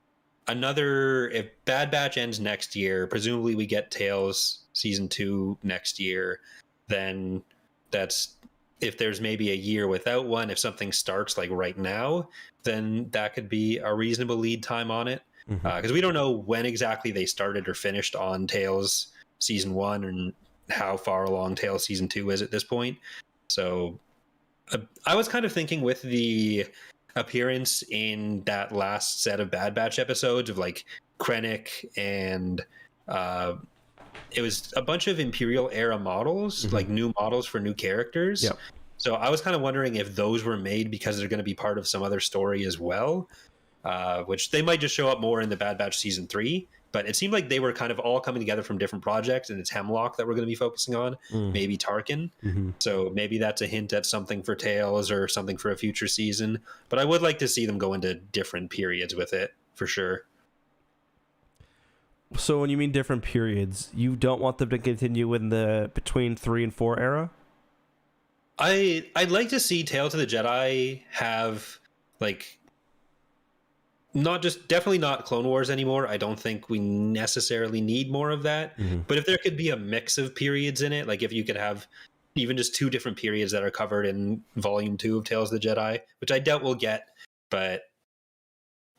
if Bad Batch ends next year, presumably we get Tales season 2 next year, then that's if there's maybe a year without one, if something starts like right now, then that could be a reasonable lead time on it. Because we don't know when exactly they started or finished on Tales season 1 and how far along Tales season 2 is at this point. So I was kind of thinking with the appearance in that last set of Bad Batch episodes of like Krennic and it was a bunch of Imperial era models, like new models for new characters. Yep. So I was kind of wondering if those were made because they're going to be part of some other story as well, which they might just show up more in the Bad Batch season 3. But it seemed like they were kind of all coming together from different projects, and it's Hemlock that we're going to be focusing on, maybe Tarkin. So maybe that's a hint at something for Tales or something for a future season. But I would like to see them go into different periods with it, for sure. So when you mean different periods, you don't want them to continue in the between 3 and 4 era? I'd like to see Tales of the Jedi have like definitely not Clone Wars anymore. I don't think we necessarily need more of that. But if there could be a mix of periods in it, like if you could have even just 2 different periods that are covered in volume 2 of Tales of the Jedi, which I doubt we'll get, but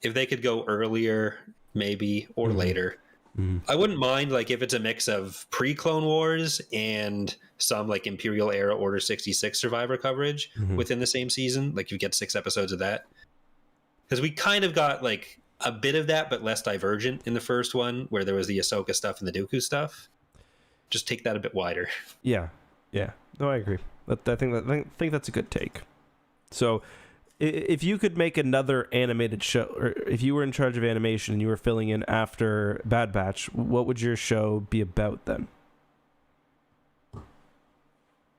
if they could go earlier maybe or later, I wouldn't mind like if it's a mix of pre-Clone Wars and some like Imperial era Order 66 Survivor coverage within the same season. Like you get 6 episodes of that. Because we kind of got like a bit of that, but less divergent in the first one, where there was the Ahsoka stuff and the Dooku stuff. Just take that a bit wider. Yeah. No, I agree. I think that's a good take. So, if you could make another animated show, or if you were in charge of animation and you were filling in after Bad Batch, what would your show be about then?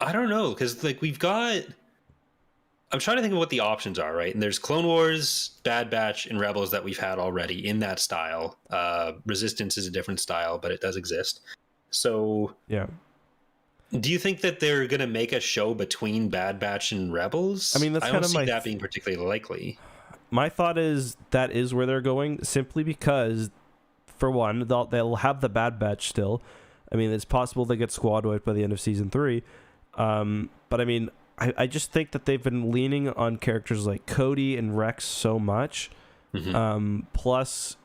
I don't know, because like I'm trying to think of what the options are, right? And there's Clone Wars, Bad Batch, and Rebels that we've had already in that style. Resistance is a different style, but it does exist. So, yeah. Do you think that they're going to make a show between Bad Batch and Rebels? I mean, that's I kind don't of see that being particularly likely. My thought is that is where they're going, simply because, for one, they'll have the Bad Batch still. I mean, it's possible they get squad wiped by the end of season 3. But I mean, I just think that they've been leaning on characters like Cody and Rex so much. Plus,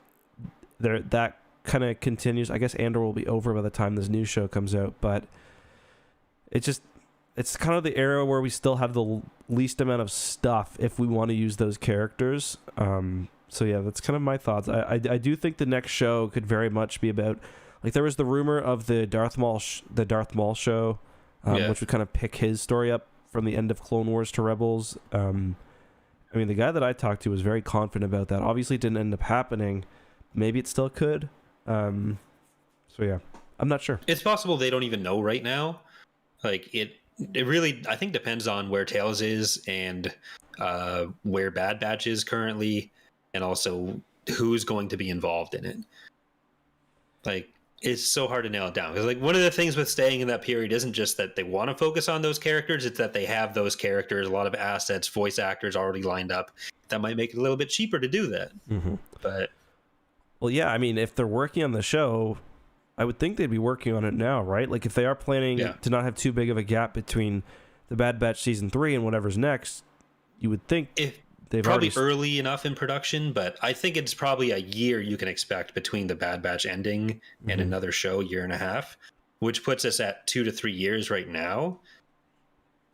that kind of continues. I guess Andor will be over by the time this new show comes out, but it's kind of the era where we still have the least amount of stuff if we want to use those characters. So yeah, that's kind of my thoughts. I do think the next show could very much be about, like, there was the rumor of the Darth Maul show, which would kind of pick his story up from the end of Clone Wars to Rebels. I mean, the guy that I talked to was very confident about that. Obviously, it didn't end up happening. Maybe it still could. So yeah, I'm not sure. It's possible they don't even know right now. Like it really, I think, depends on where Tales is and where Bad Batch is currently, and also who's going to be involved in it. Like, it's so hard to nail it down, because like one of the things with staying in that period isn't just that they want to focus on those characters, it's that they have those characters, a lot of assets, voice actors already lined up. That might make it a little bit cheaper to do that. But well, yeah, I mean, if they're working on the show, I would think they'd be working on it now, right? Like, if they are planning to not have too big of a gap between the Bad Batch season 3 and whatever's next, you would think they've probably already early enough in production, but I think it's probably a year you can expect between the Bad Batch ending and another show, 1.5 years, which puts us at 2 to 3 years right now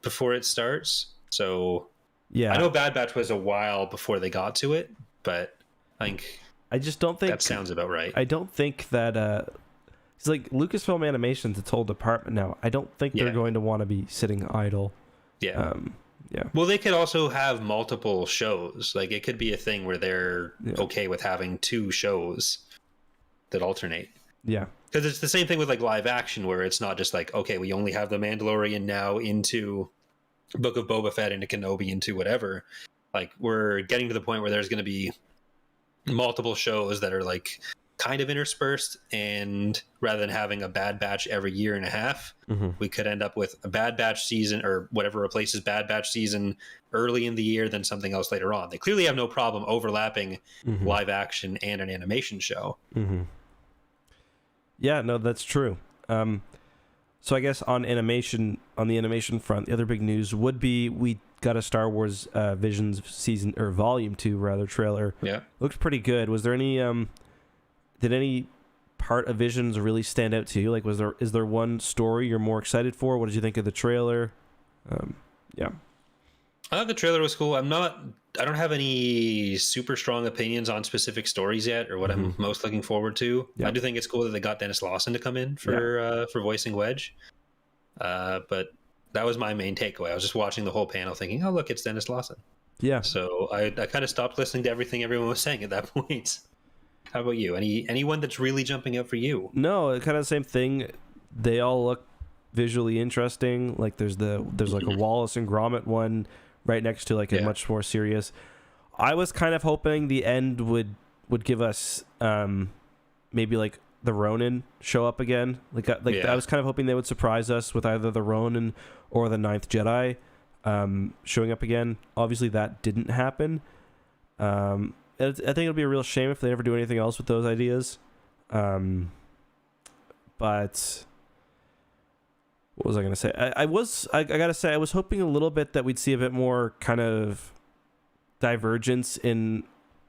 before it starts. So yeah, I know Bad Batch was a while before they got to it, but I just don't think that sounds about right. I don't think that it's like Lucasfilm Animation's its whole department now. I don't think they're going to want to be sitting idle. Yeah. Well, they could also have multiple shows. Like, it could be a thing where they're okay with having 2 shows that alternate. Yeah. Because it's the same thing with like live action, where it's not just like, okay, we only have the Mandalorian now into Book of Boba Fett, into Kenobi, into whatever. Like, we're getting to the point where there's going to be multiple shows that are like kind of interspersed, and rather than having a Bad Batch every year and a half, we could end up with a Bad Batch season or whatever replaces Bad Batch season early in the year, then something else later on. They clearly have no problem overlapping live action and an animation show. Yeah, no, that's true. So I guess on the animation front, the other big news would be we got a Star Wars Visions season or volume 2 rather trailer. Yeah, looked pretty good. Was there any did any part of Visions really stand out to you? Like, is there one story you're more excited for? What did you think of the trailer? Yeah, I thought the trailer was cool. I don't have any super strong opinions on specific stories yet, or what I'm most looking forward to. I do think it's cool that they got Dennis Lawson to come in for voicing Wedge. But that was my main takeaway. I was just watching the whole panel thinking, oh, look, it's Dennis Lawson. Yeah. So I kind of stopped listening to everything everyone was saying at that point. How about you? Anyone that's really jumping out for you? No, kind of the same thing. They all look visually interesting. Like there's like a Wallace and Gromit one right next to like a much more serious. I was kind of hoping the end would give us maybe like the Ronin show up again. I was kind of hoping they would surprise us with either the Ronin or the Ninth Jedi showing up again. Obviously that didn't happen. I think it'll be a real shame if they never do anything else with those ideas. But what was I going to say? I gotta say, I was hoping a little bit that we'd see a bit more kind of divergence in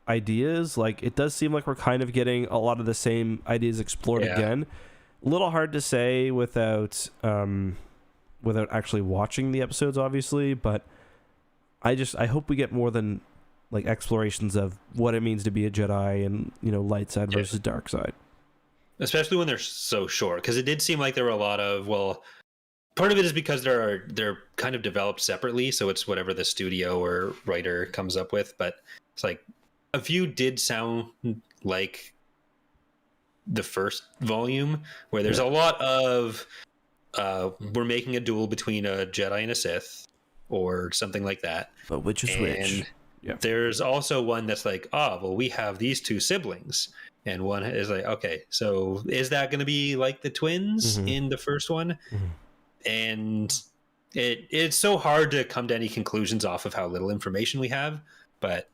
ideas. Like, it does seem like we're kind of getting a lot of the same ideas explored again. A little hard to say without actually watching the episodes, obviously, but I hope we get more than like explorations of what it means to be a Jedi and, light side versus dark side. Especially when they're so short, because it did seem like there were a lot of, part of it is because they're kind of developed separately, so it's whatever the studio or writer comes up with, but it's like a few did sound like the first volume, where there's a lot of we're making a duel between a Jedi and a Sith or something like that. But which is which? Yeah. There's also one that's like, we have these two siblings. And one is like, okay, so is that going to be like the twins in the first one? And it's so hard to come to any conclusions off of how little information we have, but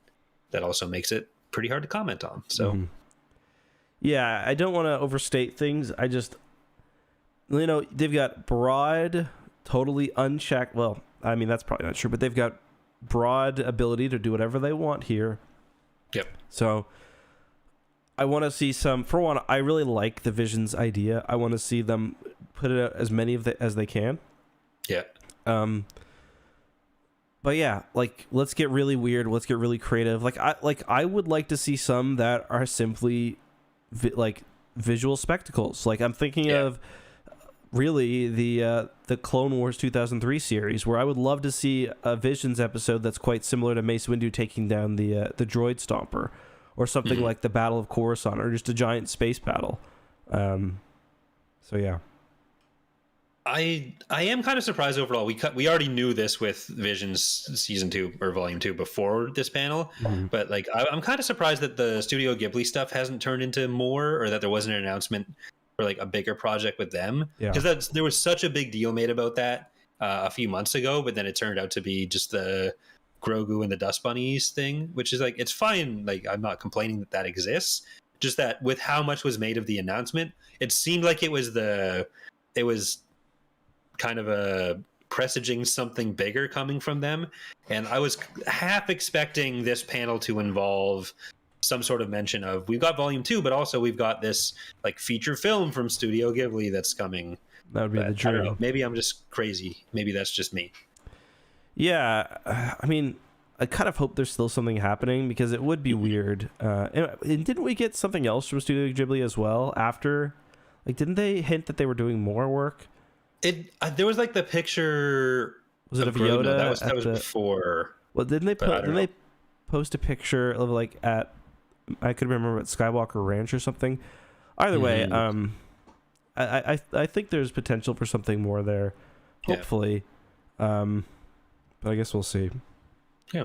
that also makes it pretty hard to comment on. So, yeah, I don't want to overstate things. I just, they've got broad, totally unchecked. Well, I mean, that's probably not true, but they've got broad ability to do whatever they want here. Yep. So I want to see some. For one, I really like the Visions idea. I want to see them put it out as many as they can. Yeah. But yeah, like, let's get really weird. Let's get really creative. I would like to see some that are simply visual spectacles. Like, I'm thinking of really the Clone Wars 2003 series, where I would love to see a Visions episode that's quite similar to Mace Windu taking down the droid stomper, or something like the Battle of Coruscant, or just a giant space battle. So yeah, I am kind of surprised overall. We already knew this with Visions season 2 or volume 2 before this panel, but like I'm kind of surprised that the Studio Ghibli stuff hasn't turned into more, or that there wasn't an announcement for like a bigger project with them, because there was such a big deal made about that a few months ago, but then it turned out to be just the Grogu and the Dust Bunnies thing, which is like, it's fine. Like, I'm not complaining that exists, just that with how much was made of the announcement, it seemed like it was kind of a presaging something bigger coming from them. And I was half expecting this panel to involve some sort of mention of, we've got volume 2, but also we've got this like feature film from Studio Ghibli that's coming. That would be the dream. I don't know, maybe I'm just crazy. Maybe that's just me. Yeah, I mean, I kind of hope there's still something happening, because it would be weird. And didn't we get something else from Studio Ghibli as well after? Like, didn't they hint that they were doing more work? There was like the picture. Was it of Yoda? No, that was before. Well, didn't they post a picture of like at, I could remember, at Skywalker Ranch or something. Either way, I think there's potential for something more there. Hopefully. But I guess we'll see. Yeah.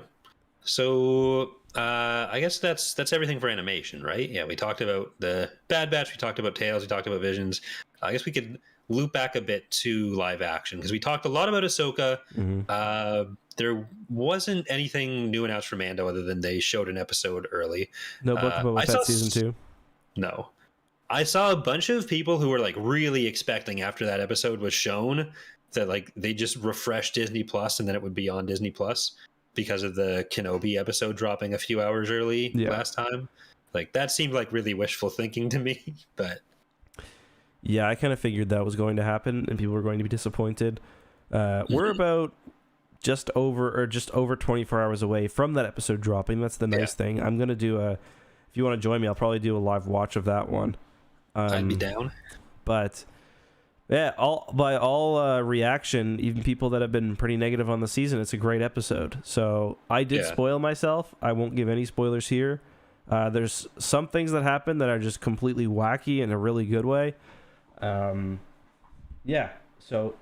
So I guess that's everything for animation, right? Yeah, we talked about the Bad Batch, we talked about Tales, we talked about Visions. I guess we could loop back a bit to live action because we talked a lot about Ahsoka. There wasn't anything new announced for Mando other than they showed an episode early. No Book of Boba Fett season 2. No, I saw a bunch of people who were like really expecting after that episode was shown that like they just refreshed Disney Plus and then it would be on Disney Plus because of the Kenobi episode dropping a few hours early last time. Like that seemed like really wishful thinking to me, but yeah, I kind of figured that was going to happen and people were going to be disappointed. We're about just over 24 hours away from that episode dropping. That's the nice thing. I'm going to do if you want to join me, I'll probably do a live watch of that one. I'd be down. But yeah, by all reaction, even people that have been pretty negative on the season, it's a great episode. So I did spoil myself. I won't give any spoilers here. There's some things that happen that are just completely wacky in a really good way. Yeah, so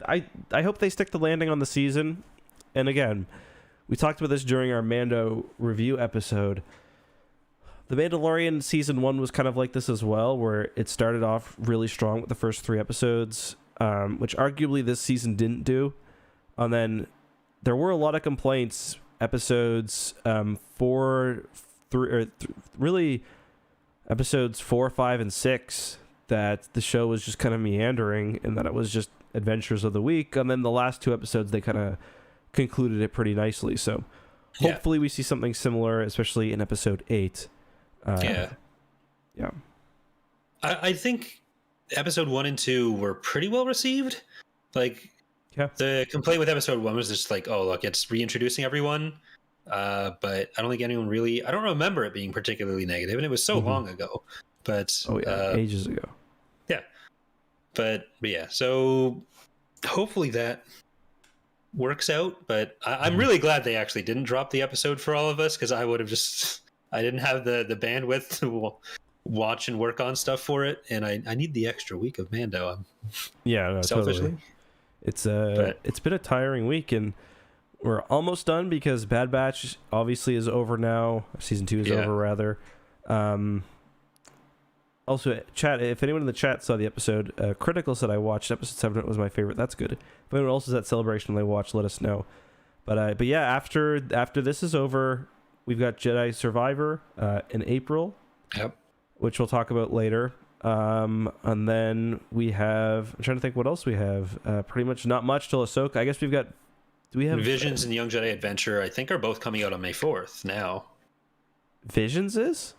I hope they stick the landing on the season. And again, we talked about this during our Mando review episode. The Mandalorian season 1 was kind of like this as well, where it started off really strong with the first 3 episodes, which arguably this season didn't do. And then there were a lot of complaints, episodes 4, 5, and 6, that the show was just kind of meandering and that it was just adventures of the week. And then the last 2 episodes, they kind of concluded it pretty nicely. So hopefully we see something similar, especially in episode 8. I think episode 1 and 2 were pretty well received. Like the complaint with episode 1 was just like, oh look, it's reintroducing everyone, but I don't think anyone really, I don't remember it being particularly negative, and it was so long ago. But ages ago. But yeah, so hopefully that works out. But I'm really glad they actually didn't drop the episode for all of us, because I would have just, I didn't have the bandwidth to watch and work on stuff for it, and I need the extra week of Mando. Selfishly. Totally. It's been a tiring week, and we're almost done because Bad Batch obviously is over now. Season 2 is over, rather. Also, chat, if anyone in the chat saw the episode, Critical said I watched episode 7. It was my favorite. That's good. If anyone else is at Celebration they watched, let us know. But yeah, after this is over, we've got Jedi Survivor in April, which we'll talk about later. And then we have, I'm trying to think what else we have. Pretty much not much till Ahsoka. I guess we've got, do we have Visions and Young Jedi Adventure? I think are both coming out on May 4th now. Visions is?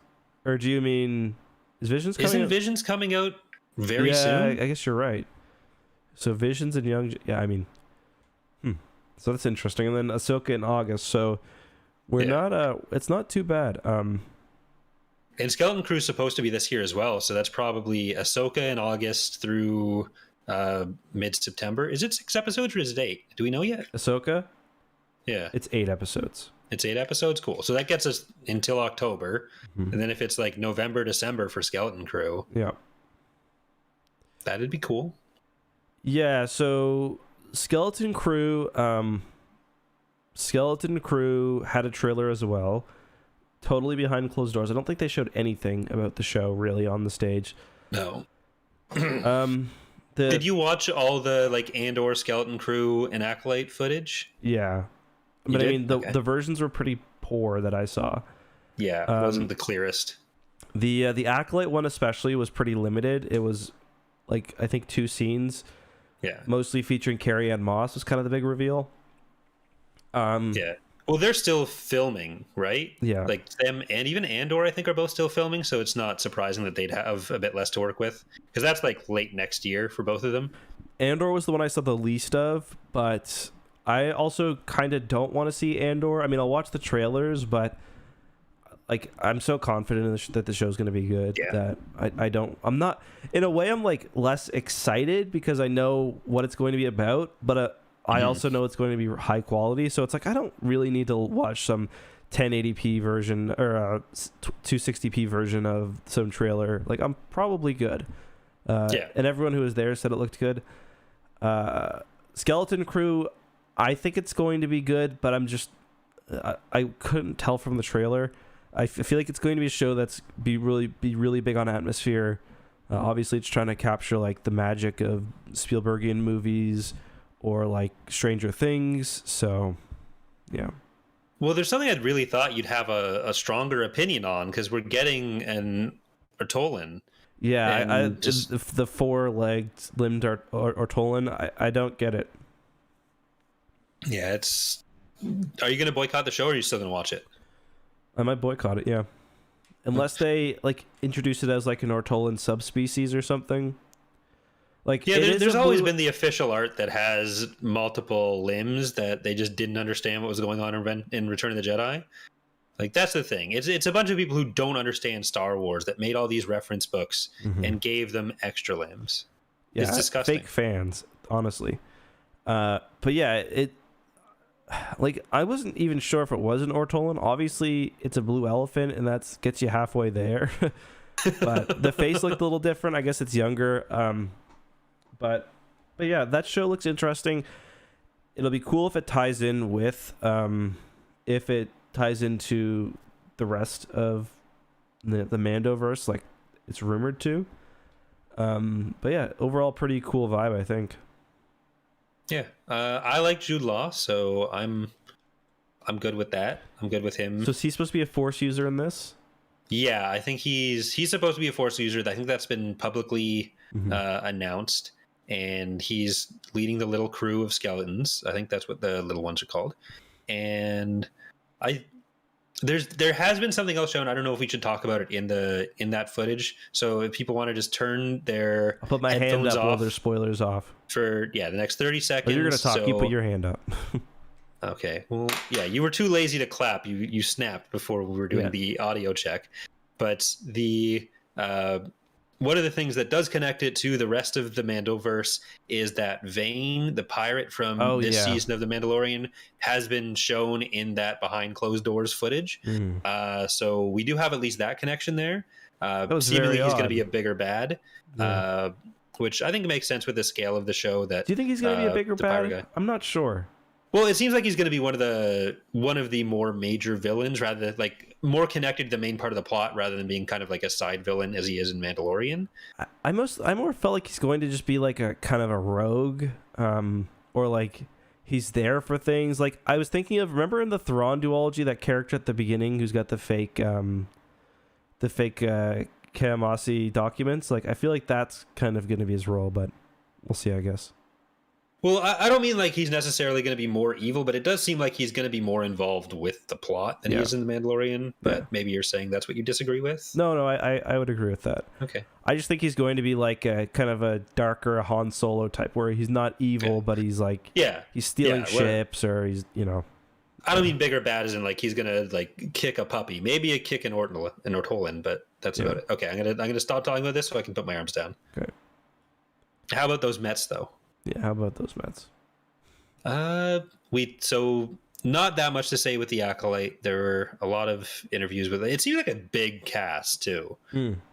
Or do you mean... Isn't Visions coming out very soon? I guess you're right. So Visions and Young... Yeah, I mean... So that's interesting. And then Ahsoka in August. So we're not... it's not too bad. And Skeleton Crew's supposed to be this year as well. So that's probably Ahsoka in August through mid-September. Is it 6 episodes or is it 8? Do we know yet? Ahsoka? Yeah. It's 8 episodes. It's 8 episodes? Cool. So that gets us until October. And then if it's like November, December for Skeleton Crew. Yeah. That'd be cool. Yeah, so Skeleton Crew had a trailer as well. Totally behind closed doors. I don't think they showed anything about the show really on the stage. No. Did you watch all the like Andor, Skeleton Crew, and Acolyte footage? Yeah. But I mean, the versions were pretty poor that I saw. Yeah, it wasn't the clearest. The Acolyte one especially was pretty limited. It was like, I think 2 scenes. Yeah. Mostly featuring Carrie-Anne Moss was kind of the big reveal. Yeah. Well, they're still filming, right? Yeah. Like them and even Andor, I think, are both still filming, so it's not surprising that they'd have a bit less to work with. Because that's like late next year for both of them. Andor was the one I saw the least of, but... I also kind of don't want to see Andor. I mean, I'll watch the trailers, but like I'm so confident that the show's going to be good that I'm not, in a way I'm like less excited because I know what it's going to be about, but I also know it's going to be high quality. So it's like, I don't really need to watch some 1080p version or 260p version of some trailer. Like I'm probably good. And everyone who was there said it looked good. Skeleton Crew, I think it's going to be good, but I'm just I couldn't tell from the trailer. I feel like it's going to be a show that's be really big on atmosphere. Obviously, it's trying to capture like the magic of Spielbergian movies or like Stranger Things. So, yeah. Well, there's something I'd really thought you'd have a stronger opinion on, because we're getting an Ortolan. Yeah, And just the four-legged limbed Ortolan. I don't get it. yeah, it's. Are you going to boycott the show, or are you still going to watch it? I might boycott it. Yeah, unless they like introduce it as like an Ortolan subspecies or something. Like Yeah, it is there's a always blue- been the official art that has multiple limbs that they just didn't understand what was going on in Return of the Jedi. Like, that's the thing. It's a bunch of people who don't understand Star Wars that made all these reference books and gave them extra limbs. yeah, It's disgusting. fake fans, honestly. But yeah, it like I wasn't even sure if it was an Ortolan. Obviously, it's a blue elephant, and that gets you halfway there. But the face looked a little different. I guess it's younger. But yeah, that show looks interesting. It'll be cool if it ties in with if it ties into the rest of the Mandoverse, like it's rumored to. But yeah, overall pretty cool vibe, I think. Yeah, I like Jude Law, so I'm good with that. I'm good with him. So is he supposed to be a Force user in this? Yeah, I think he's supposed to be a Force user. I think that's been publicly announced, and he's leading the little crew of skeletons. I think that's what the little ones are called. And there has been something else shown. I don't know if we should talk about it in that footage. So if people want to just turn their I'll put my hand headphones up while off there's spoilers off. for the next 30 seconds. Oh, you're gonna talk. So, You put your hand up. okay. Well, yeah, you were too lazy to clap. You snapped before we were doing the audio check. But one of the things that does connect it to the rest of the Mandoverse is that Vane, the pirate from this season of The Mandalorian, has been shown in that behind closed doors footage. So we do have at least that connection there. Seemingly he's going to be a bigger bad, which I think makes sense with the scale of the show. That Do you think he's going to be a bigger bad? I'm not sure. Well, it seems like he's going to be one of the more major villains, rather than like more connected to the main part of the plot, rather than being kind of like a side villain as he is in Mandalorian. I more felt like he's going to just be like a kind of a rogue, or like he's there for things. Like I was thinking of, remember in the Thrawn duology, that character at the beginning who's got the fake Kaamasi documents. Like I feel like that's kind of going to be his role, but we'll see, I guess. Well, I don't mean like he's necessarily going to be more evil, but it does seem like he's going to be more involved with the plot than he is in The Mandalorian. But maybe you're saying that's what you disagree with? No, I would agree with that. Okay. I just think he's going to be like a kind of a darker Han Solo type, where he's not evil, but he's like he's stealing ships, or he's I don't mean bigger bad as in like he's gonna like kick a puppy, maybe a kick an Ortolan, but that's about it. Okay, I'm gonna stop talking about this so I can put my arms down. Okay. How about those Mets though? Yeah, how about those Mets? So not that much to say with the Acolyte. There were a lot of interviews with it. It seems like a big cast too.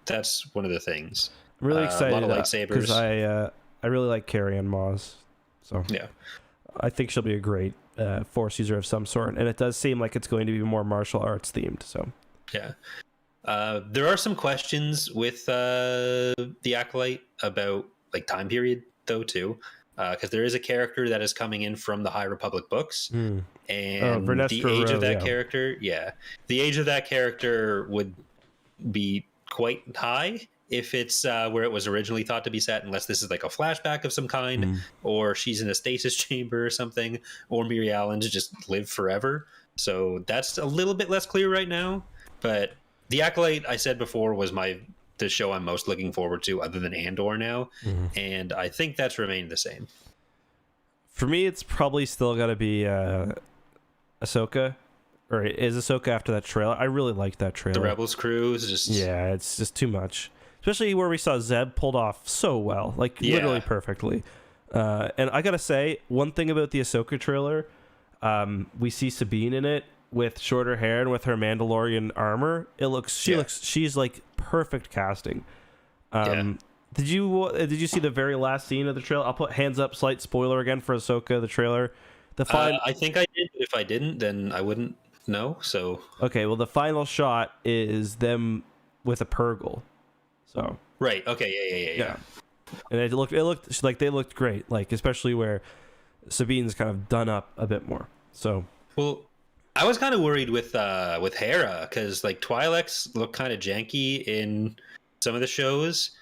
That's one of the things. I'm really excited. A lot of lightsabers. Because I really like Carrie-Ann Moss. So yeah, I think she'll be a great Force user of some sort, and it does seem like it's going to be more martial arts themed. So yeah. There are some questions with the Acolyte about like time period though too, because there is a character that is coming in from the High Republic books, and the age of that character, the age of that character would be quite high if it's where it was originally thought to be set, unless this is like a flashback of some kind, or she's in a stasis chamber or something, or Miri Allen's just live forever. So that's a little bit less clear right now. But the Acolyte, I said before, was the show I'm most looking forward to, other than Andor now, and I think that's remained the same. For me, it's probably still got to be Ahsoka, or is Ahsoka after that trailer? I really like that trailer. The Rebels crew is just it's just too much, especially where we saw Zeb pulled off so well, like literally perfectly. And I gotta say, one thing about the Ahsoka trailer, we see Sabine in it with shorter hair and with her Mandalorian armor. She's like perfect casting. Did you see the very last scene of the trailer? I'll put hands up, slight spoiler again for Ahsoka, the trailer. I think I did. If I didn't, then I wouldn't No, so Okay, well, the final shot is them with a Purgle. So right. Okay, yeah. and it looked like they looked great, like especially where Sabine's kind of done up a bit more. So Well, I was kind of worried with Hera because like Twi'leks look kind of janky in some of the shows,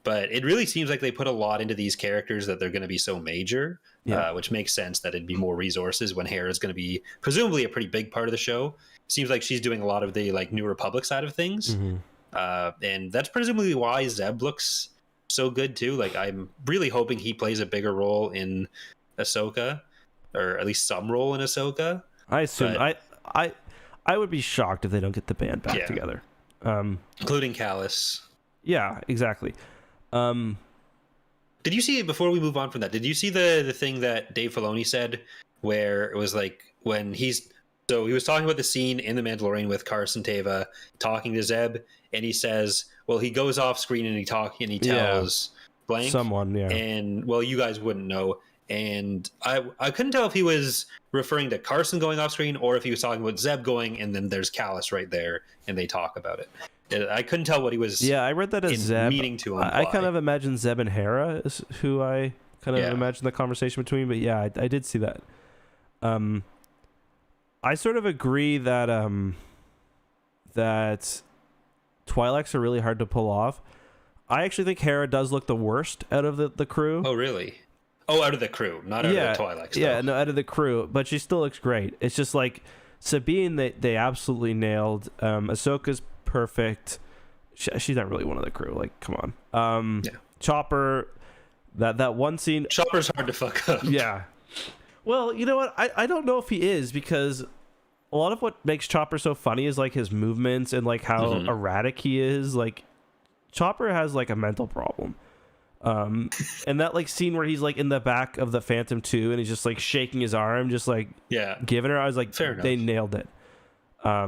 but it really seems like they put a lot into these characters that they're going to be so major, which makes sense that it'd be more resources when Hera is going to be presumably a pretty big part of the show. Seems like she's doing a lot of the like New Republic side of things, and that's presumably why Zeb looks so good too. Like I'm really hoping he plays a bigger role in Ahsoka, or at least some role in Ahsoka. I assume But- I would be shocked if they don't get the band back Yeah. together. Including Callus. Yeah, exactly. Did you see it before we move on from that? Did you see the thing that Dave Filoni said where it was like when he was talking about the scene in The Mandalorian with Carson Teva talking to Zeb, and he says, well, he goes off screen and he tells blank Someone, yeah. and well, you guys wouldn't know. And I couldn't tell if he was referring to Carson going off screen or if he was talking about Zeb going, and then there's Callus right there and they talk about it. I couldn't tell what he was. Yeah, I read that as Zeb. meaning to I imply. kind of imagine Zeb and Hera is who I kind of Yeah. imagine the conversation between. But yeah, I did see that. I sort of agree that that Twi'leks are really hard to pull off. I actually think Hera does look the worst out of the crew. Oh, really? Oh, out of the crew, not out of the Twi'leks. Yeah, though. no, out of the crew, but she still looks great. It's just like Sabine, they absolutely nailed. Ahsoka's perfect. She's not really one of the crew. Like, come on. Yeah. Chopper, that one scene. Chopper's hard to fuck up. Yeah. Well, you know what? I don't know if he is, because a lot of what makes Chopper so funny is like his movements and like how erratic he is. Like, Chopper has like a mental problem. And that like scene where he's like in the back of the Phantom 2 and he's just like shaking his arm, just like giving her, I was like, Fair enough. They nailed it. I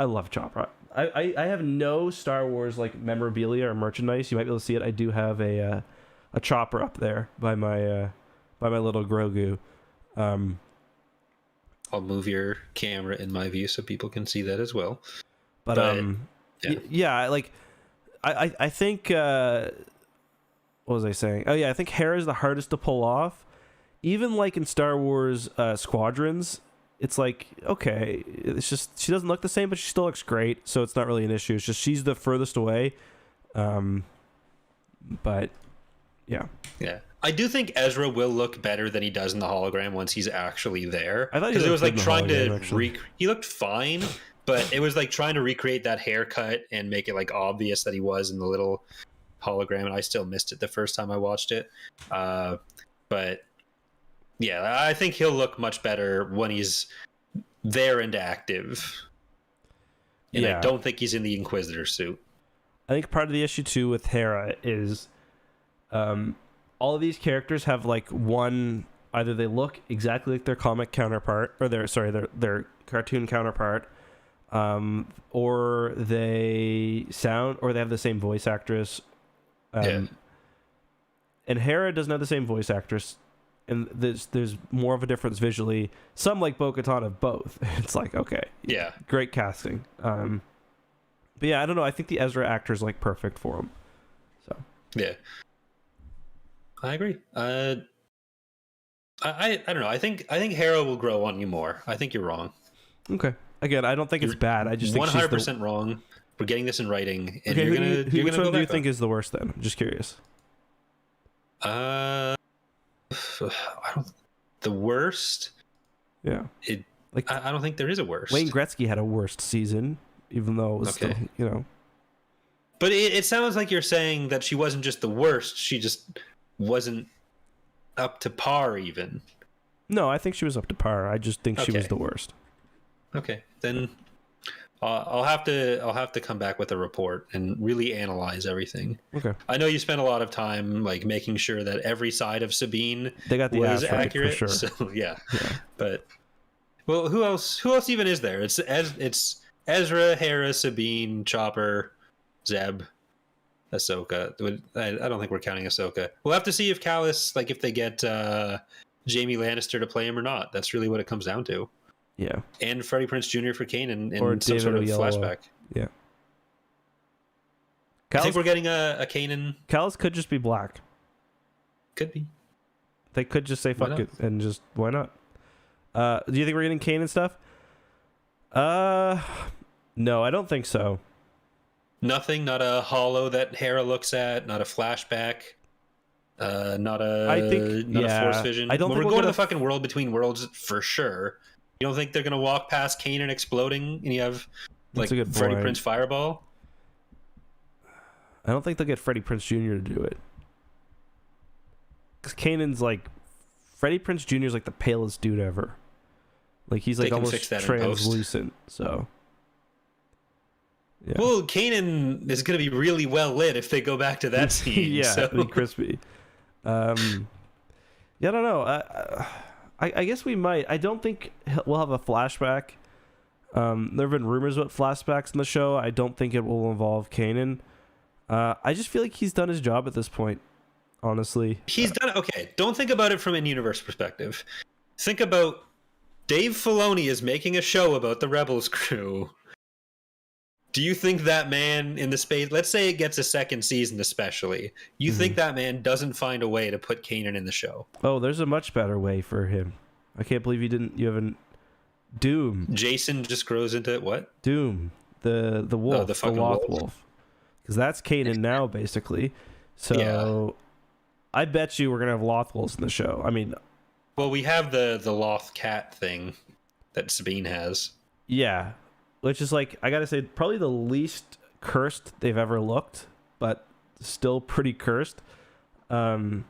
love Chopper. I have no Star Wars like memorabilia or merchandise. You might be able to see it. I do have a Chopper up there by my little Grogu. I'll move your camera in my view so people can see that as well. But yeah, like I think what was I saying? Oh yeah, I think Hera's the hardest to pull off. Even like in Star Wars Squadrons, it's like, okay, it's just she doesn't look the same, but she still looks great, so it's not really an issue. It's just she's the furthest away. But yeah. I do think Ezra will look better than he does in the hologram once he's actually there. I thought he because it was looked like good in the trying hologram, to actually. he looked fine, but it was like trying to recreate that haircut and make it like obvious that he was in the little hologram, and I still missed it the first time I watched it. But yeah, I think he'll look much better when he's there and active. And Yeah. I don't think he's in the Inquisitor suit. I think part of the issue too with Hera is all of these characters have like one, either they look exactly like their comic counterpart, or their cartoon counterpart, or they sound, or they have the same voice actress. And Hera doesn't have the same voice actress, and there's more of a difference visually. Some, like Bo-Katan, have both. It's like, okay, Yeah. great casting. But yeah, I don't know. I think the Ezra actor's like perfect for him. So Yeah, I agree. I don't know. I think Hera will grow on you more. I think you're wrong. okay. Again, I don't think it's bad. I just think 100% wrong. We're getting this in writing, and Okay, you're gonna. You're which gonna one go do you back think is the worst then? I'm just curious. I don't. The worst. Yeah. I don't think there is a worst. Wayne Gretzky had a worst season, even though it was Okay. still, you know. But it sounds like you're saying that she wasn't just the worst. She just wasn't up to par, even. No, I think she was up to par. I just think she was Okay. the worst. Okay, then I'll have to come back with a report and really analyze everything. Okay. I know you spent a lot of time like making sure that every side of Sabine They got the was ass right, accurate. for sure. So yeah. But well, who else even is there? It's Ezra, Hera, Sabine, Chopper, Zeb, Ahsoka. I don't think we're counting Ahsoka. We'll have to see if Callus, like if they get Jamie Lannister to play him or not. That's really what it comes down to. Yeah. And Freddie Prinze Jr. for Kanan in Or some David sort of Oyelowo. flashback. Yeah. I think we're getting a Kanan. Callus could just be black. Could be. They could just say Why fuck not? it and just why not? Do you think we're getting Kanan stuff? No, I don't think so. Nothing. Not a hollow that Hera looks at. Not a flashback. Not a force vision. I don't When think we're we'll going to get the fucking world between worlds for sure. You don't think they're gonna walk past Kanan exploding and you have like That's a good Freddie point. Prinze Fireball? I don't think they'll get Freddie Prinze Jr. to do it. Because Kanan's like Freddie Prinze Jr. is like the palest dude ever. Like he's like They can almost fix that in post. translucent. So yeah. Well, Kanan is going to be really well lit if they go back to that scene. Yeah, so. it'd be crispy. Yeah, I don't know. I guess we might. I don't think we'll have a flashback. There have been rumors about flashbacks in the show. I don't think it will involve Kanan. I just feel like he's done his job at this point, honestly. He's done it. Okay, don't think about it from an universe perspective. Think about Dave Filoni is making a show about the Rebels crew. Do you think that man in the space, let's say it gets a second season especially, you think that man doesn't find a way to put Kanan in the show? Oh, there's a much better way for him. I can't believe you haven't Doom. Jason just grows into what? Doom. The wolf, the fucking Loth wolf. wolf. Because that's Kanan now, basically. So I bet you we're gonna have Loth wolves in the show. I mean, Well, we have the Loth cat thing that Sabine has. yeah. Which is like, I gotta say, probably the least cursed they've ever looked, but still pretty cursed. But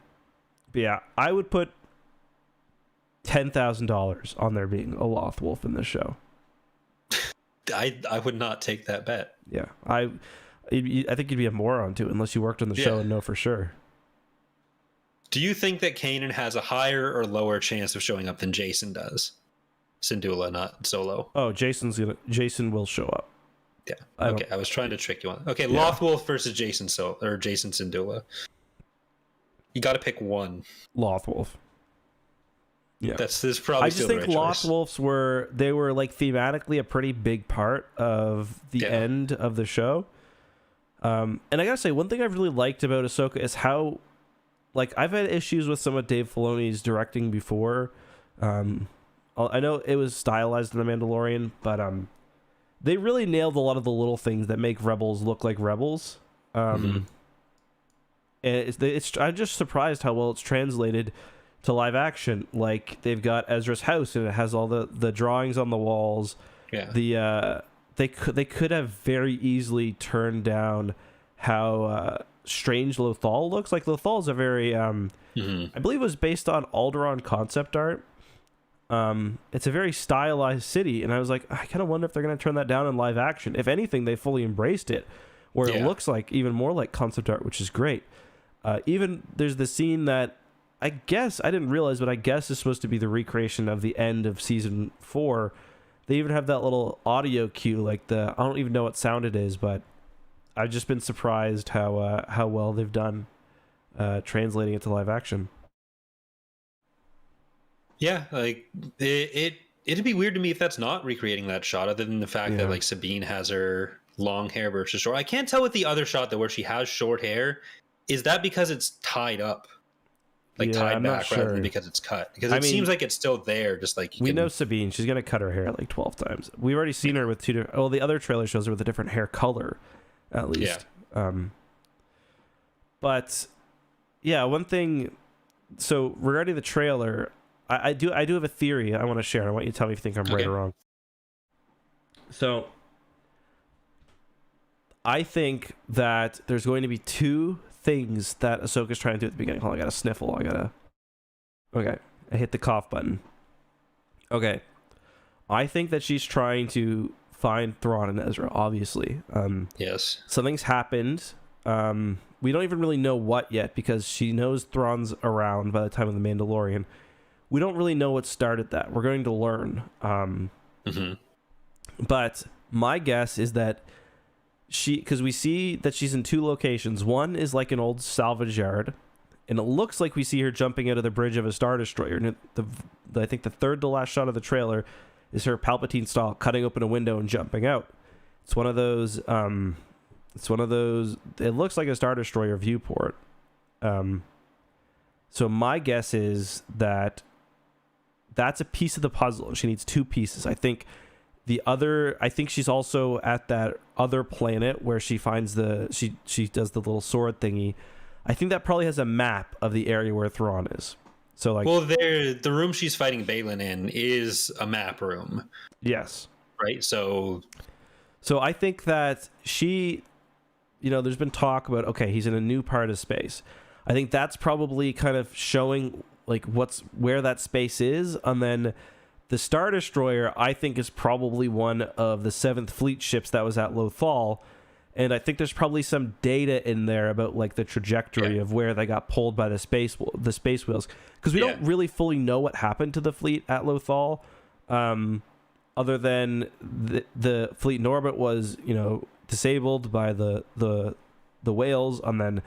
yeah, I would put $10,000 on there being a Loth wolf in this show. I would not take that bet. Yeah, I think you'd be a moron to, unless you worked on the show and know for sure. Do you think that Kanan has a higher or lower chance of showing up than Jason does? Syndulla, not Solo. Oh, Jason will show up. Yeah. I Okay, I was trying to trick you on. Okay, Yeah. Loth Wolf versus Jason Jason Syndulla. You got to pick one. Loth wolf. Yeah, This is probably I just still think the right Loth choice. wolves were like thematically a pretty big part of the end of the show. And I gotta say, one thing I've really liked about Ahsoka is how, like, I've had issues with some of Dave Filoni's directing before. I know it was stylized in The Mandalorian, but they really nailed a lot of the little things that make Rebels look like Rebels. And I'm just surprised how well it's translated to live action. Like, they've got Ezra's house and it has all the drawings on the walls. Yeah. They could have very easily turned down how strange Lothal looks. Like, Lothal's a very I believe it was based on Alderaan concept art. It's a very stylized city, and I was like, I kind of wonder if they're going to turn that down in live action. If anything, they fully embraced it, where it looks like even more like concept art, which is great. Even there's the scene that I guess I didn't realize, but I guess is supposed to be the recreation of the end of season 4. They even have that little audio cue, like I don't even know what sound it is, but I've just been surprised how well they've done translating it to live action. Yeah, like it'd be weird to me if that's not recreating that shot, other than the fact that like Sabine has her long hair versus short. I can't tell with the other shot though, where she has short hair. Is that because it's tied up, like tied back, rather than because it's cut? Because it seems like it's still there, just like we know Sabine. She's gonna cut her hair like 12 times. We've already seen her with two different. Oh, the other trailer shows her with a different hair color, at least. But yeah, one thing. So regarding the trailer, I do have a theory I want to share. I want you to tell me if you think I'm right or wrong. So I think that there's going to be two things that Ahsoka's trying to do at the beginning. Hold on, I got to sniffle. Okay, I hit the cough button. Okay, I think that she's trying to find Thrawn and Ezra, obviously. Yes. Something's happened. We don't even really know what yet, because she knows Thrawn's around by the time of The Mandalorian. We don't really know what started that. We're going to learn. But my guess is that because we see that she's in two locations. One is like an old salvage yard, and it looks like we see her jumping out of the bridge of a Star Destroyer. And I think the third to last shot of the trailer is her Palpatine style cutting open a window and jumping out. It's one of those. It looks like a Star Destroyer viewport. So my guess is that that's a piece of the puzzle. She needs two pieces. I think she's also at that other planet where she finds she does the little sword thingy. I think that probably has a map of the area where Thrawn is. So like, well, the room she's fighting Balin in is a map room. Yes. Right. So I think that she, there's been talk about, okay, he's in a new part of space. I think that's probably kind of showing like where that space is. And then the Star Destroyer, I think, is probably one of the 7th Fleet ships that was at Lothal. And I think there's probably some data in there about like the trajectory of where they got pulled by the space wheels. Because we don't really fully know what happened to the fleet at Lothal. Other than the fleet in orbit was, disabled by the whales, and then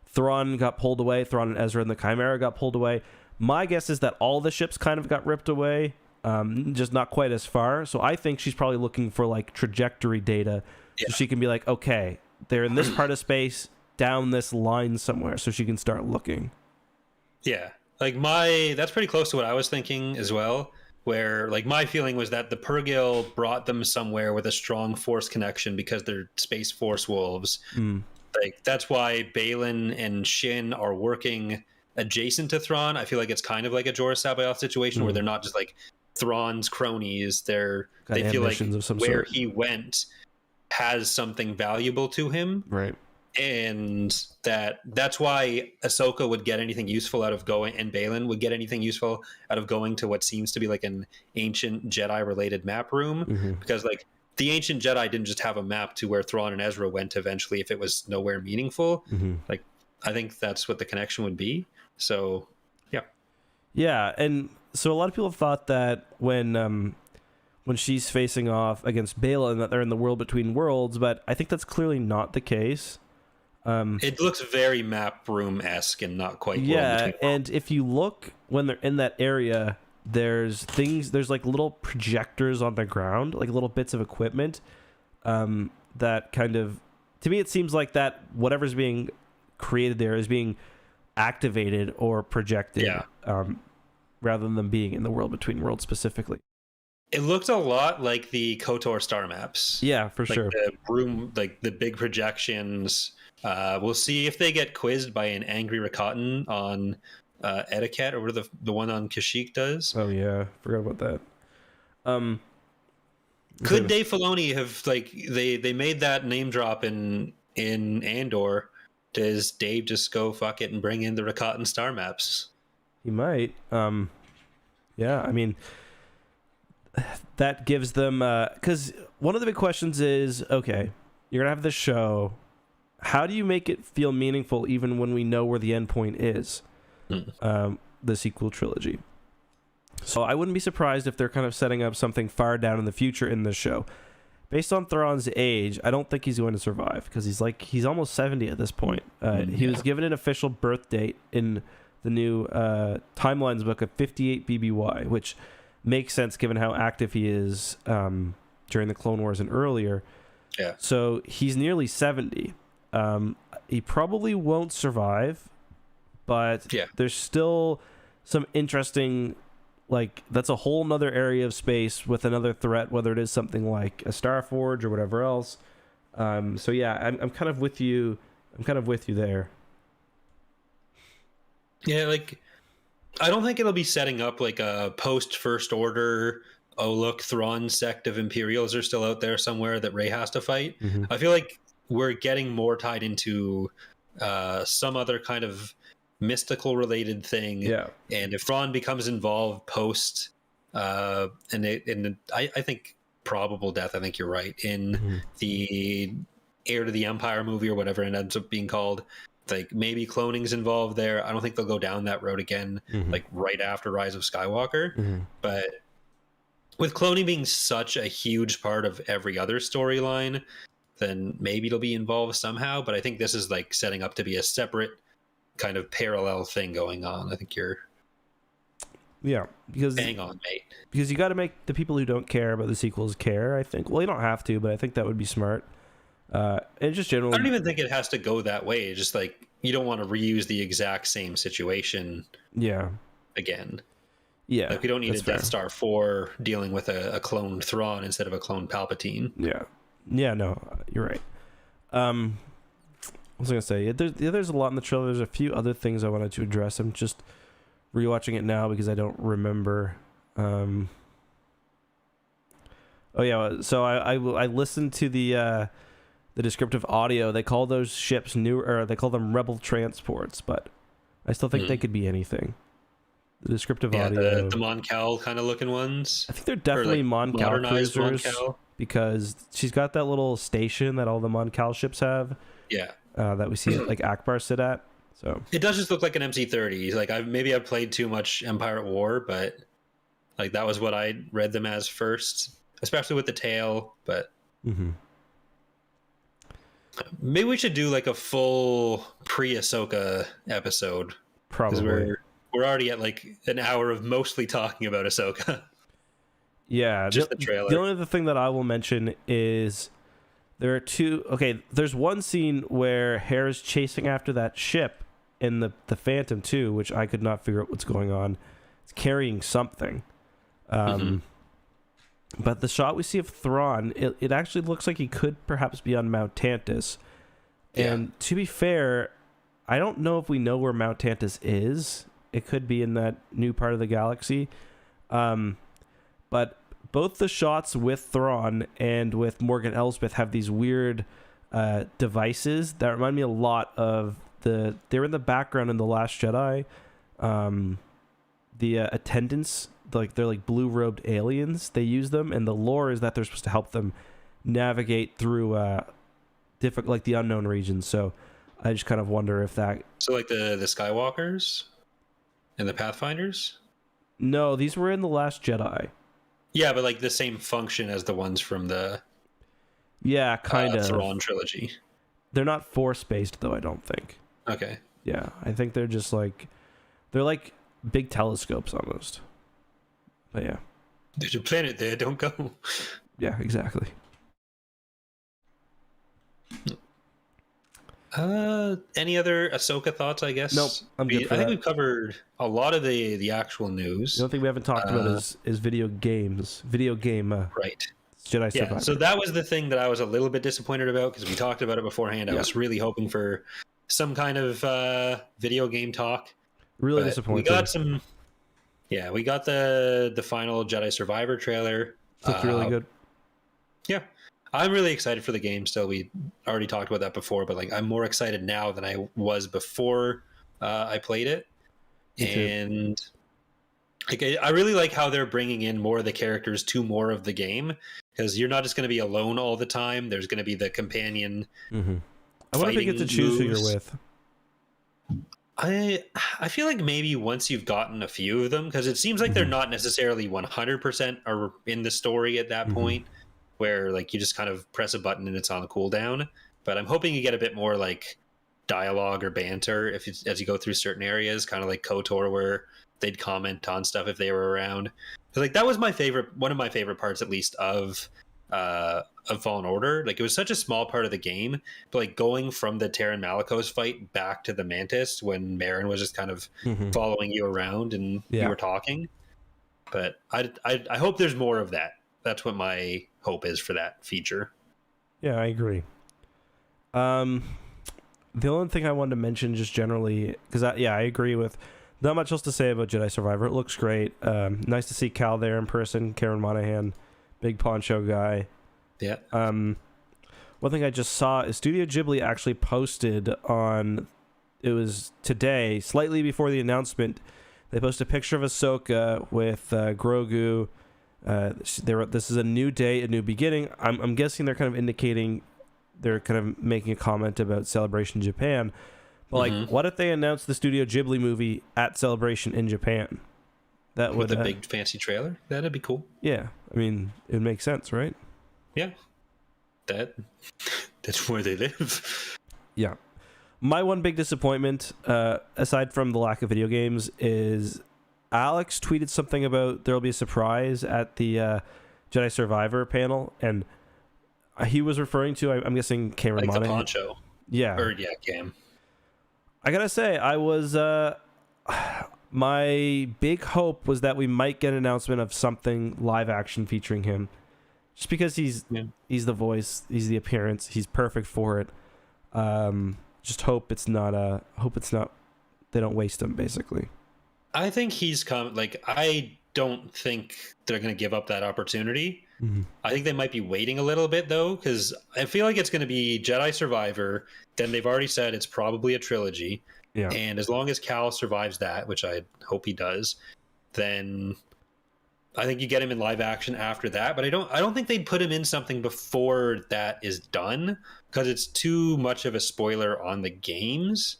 Thrawn got pulled away. Thrawn and Ezra and the Chimera got pulled away. My guess is that all the ships kind of got ripped away, just not quite as far. So I think she's probably looking for like trajectory data, so she can be like, okay, they're in this part of space down this line somewhere, so she can start looking. Yeah, like that's pretty close to what I was thinking as well. Where like my feeling was that the Purrgil brought them somewhere with a strong force connection because they're Space Force wolves. Like that's why Balin and Shin are working adjacent to Thrawn. I feel like it's kind of like a Jorah Sabayoth situation where they're not just like Thrawn's cronies. They feel like where he went has something valuable to him, right? And that's why Ahsoka would get anything useful out of going, and Balin would get anything useful out of going to what seems to be like an ancient Jedi related map room, because like the ancient Jedi didn't just have a map to where Thrawn and Ezra went eventually if it was nowhere meaningful. Like I think that's what the connection would be. So yeah, and so a lot of people have thought that when she's facing off against Balin that they're in the world between worlds, but I think that's clearly not the case. It looks very map room-esque and not quite. Yeah, and if you look when they're in that area, there's like little projectors on the ground, like little bits of equipment that kind of, to me it seems like that whatever's being created there is being activated or projected, rather than them being in the world between worlds specifically. It looked a lot like the KOTOR star maps. Yeah, for sure. The room, like the big projections. We'll see if they get quizzed by an angry Rakatan on etiquette, or what the one on Kashyyyk does. Oh yeah, forgot about that. Could Dave Filoni have like they made that name drop in Andor? Does Dave just go fuck it and bring in the Rakatan star maps? He might. Yeah, I mean, that gives them, because one of the big questions is, okay, you're gonna have this show, how do you make it feel meaningful even when we know where the end point is? The sequel trilogy. So I wouldn't be surprised if they're kind of setting up something far down in the future in this show. Based on Thrawn's age, I don't think he's going to survive, because he's almost 70 at this point. He was given an official birth date in the new Timelines book of 58 BBY, which makes sense given how active he is during the Clone Wars and earlier. Yeah. So he's nearly 70. He probably won't survive, but there's still some interesting, like, that's a whole nother area of space with another threat, whether it is something like a Starforge or whatever else. So yeah, I'm kind of with you. I'm kind of with you there. Yeah, like, I don't think it'll be setting up like a post First Order, oh look, Thrawn's sect of Imperials are still out there somewhere that Rey has to fight. I feel like we're getting more tied into some other kind of mystical related thing. Yeah. And if Thrawn becomes involved post I think probable death, I think you're right, in the Heir to the Empire movie or whatever it ends up being called, like maybe cloning's involved there. I don't think they'll go down that road again, like right after Rise of Skywalker. But with cloning being such a huge part of every other storyline, then maybe it'll be involved somehow. But I think this is like setting up to be a separate kind of parallel thing going on. I think you're Yeah, because Bang on, mate. Because you got to make the people who don't care about the sequels care, I think. Well, you don't have to, but I think that would be smart. And just generally, I don't even think it has to go that way. It's just like you don't want to reuse the exact same situation. Yeah. Again. Yeah. Like we don't need a fair. Death Star 4 dealing with a cloned Thrawn instead of a cloned Palpatine. Yeah. Yeah. No, you're right. What was I gonna say? There's a lot in the trailer. There's a few other things I wanted to address. I'm just rewatching it now because I don't remember. Oh yeah, so I listened to the descriptive audio. They call those ships they call them rebel transports, but I still think they could be anything. The descriptive audio, the Mon Cal kind of looking ones. I think they're definitely Mon Cal cruisers Mon Cal. because she's got that little station that all the Mon Cal ships have. Yeah. That we see like Akbar sit at. So it does just look like an MC-30. Like I've played too much Empire at War, but like that was what I read them as first, especially with the tail. But maybe we should do like a full pre-Ahsoka episode. Probably. We're already at like an hour of mostly talking about Ahsoka. Yeah, just the trailer. The only other thing that I will mention is there are two. Okay, there's one scene where Hera's chasing after that ship in the Phantom 2, which I could not figure out what's going on. It's carrying something. But the shot we see of Thrawn, it actually looks like he could perhaps be on Mount Tantus. Yeah. And to be fair, I don't know if we know where Mount Tantus is. It could be in that new part of the galaxy. But both the shots with Thrawn and with Morgan Elsbeth have these weird devices that remind me a lot of they were in the background in The Last Jedi. The attendants, they're like blue-robed aliens. They use them, and the lore is that they're supposed to help them navigate through like the unknown regions. So I just kind of wonder if that. So like the Skywalkers and the Pathfinders. No, these were in The Last Jedi. Yeah, but like the same function as the ones from the kind of Thrawn trilogy. They're not force-based though, I don't think. Okay. Yeah, I think they're just like big telescopes almost. But yeah. There's a planet there, don't go. Yeah, exactly. Any other Ahsoka thoughts, I guess? Nope, I'm good for I think that. we've covered a lot of the actual news. The only thing we haven't talked about is video games. Video game right. Jedi Survivor. Yeah, so that was the thing that I was a little bit disappointed about because we talked about it beforehand. I was really hoping for some kind of video game talk. Really but disappointed. We got some. Yeah, we got the final Jedi Survivor trailer. Looked really good. Yeah, I'm really excited for the game. Still, we already talked about that before, but like I'm more excited now than I was before I played it. And like I really like how they're bringing in more of the characters to more of the game because you're not just going to be alone all the time. There's going to be the companion. I wonder if you get to choose who you're with. I feel like maybe once you've gotten a few of them, because it seems like they're not necessarily 100% are in the story at that point, where like you just kind of press a button and it's on the cooldown. But I'm hoping you get a bit more like dialogue or banter as you go through certain areas, kind of like KOTOR, where they'd comment on stuff if they were around. Because like that was one of my favorite parts, at least of Fallen Order. Like it was such a small part of the game, but like going from the Terran Malicos fight back to the Mantis when Marin was just kind of following you around and you were talking. But I hope there's more of that. That's what my hope is for that feature. Yeah, I agree. The only thing I wanted to mention just generally, because I agree with not much else to say about Jedi Survivor. It looks great. Nice to see Cal there in person. Karen Monahan, big poncho guy. Yeah. One thing I just saw is Studio Ghibli actually posted on, it was today, slightly before the announcement, they posted a picture of Ahsoka with Grogu. This is a new day, a new beginning. I'm guessing they're kind of indicating, they're kind of making a comment about Celebration Japan. But like, what if they announced the Studio Ghibli movie at Celebration in Japan? That would with a big fancy trailer. That'd be cool. Yeah, I mean, it would make sense, right? Yeah, that's where they live. Yeah. My one big disappointment, aside from the lack of video games, is Alex tweeted something about there'll be a surprise at the Jedi Survivor panel, and he was referring to, I'm guessing, Cameron Like the Monaghan. poncho. Yeah. Or, yeah, Cam. I gotta say, I was my big hope was that we might get an announcement of something live action featuring him, just because he's the voice, he's the appearance, he's perfect for it. Just hope it's not they don't waste him, basically. I think he's come. Like, I don't think they're going to give up that opportunity. Mm-hmm. I think they might be waiting a little bit, though, because I feel like it's going to be Jedi Survivor. Then they've already said it's probably a trilogy. Yeah. And as long as Cal survives that, which I hope he does, then I think you get him in live action after that. But I don't think they'd put him in something before that is done, because it's too much of a spoiler on the games,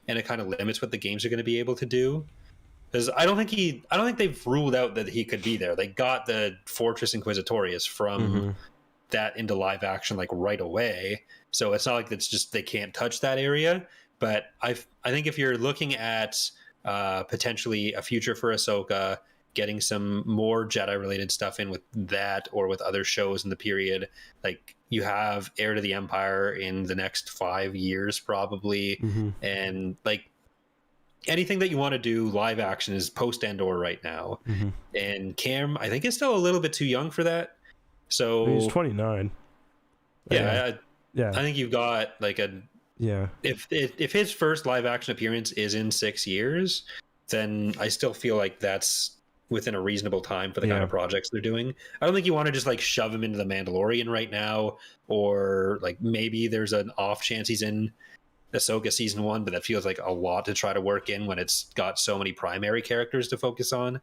and it kind of limits what the games are going to be able to do. Because I don't think they've ruled out that he could be there. They got the Fortress Inquisitorius from that into live action like right away. So it's not like it's just they can't touch that area. But I think if you're looking at potentially a future for Ahsoka, getting some more Jedi related stuff in with that or with other shows in the period, like you have Heir to the Empire in the next 5 years probably, and like anything that you want to do live action is post Andor right now. And Cam, I think, is still a little bit too young for that. So He's 29. Yeah, Yeah. I think you've got like a Yeah. If his first live action appearance is in 6 years, then I still feel like that's within a reasonable time for the kind of projects they're doing. I don't think you want to just like shove him into the Mandalorian right now, or like maybe there's an off chance he's in Ahsoka season 1, but that feels like a lot to try to work in when it's got so many primary characters to focus on.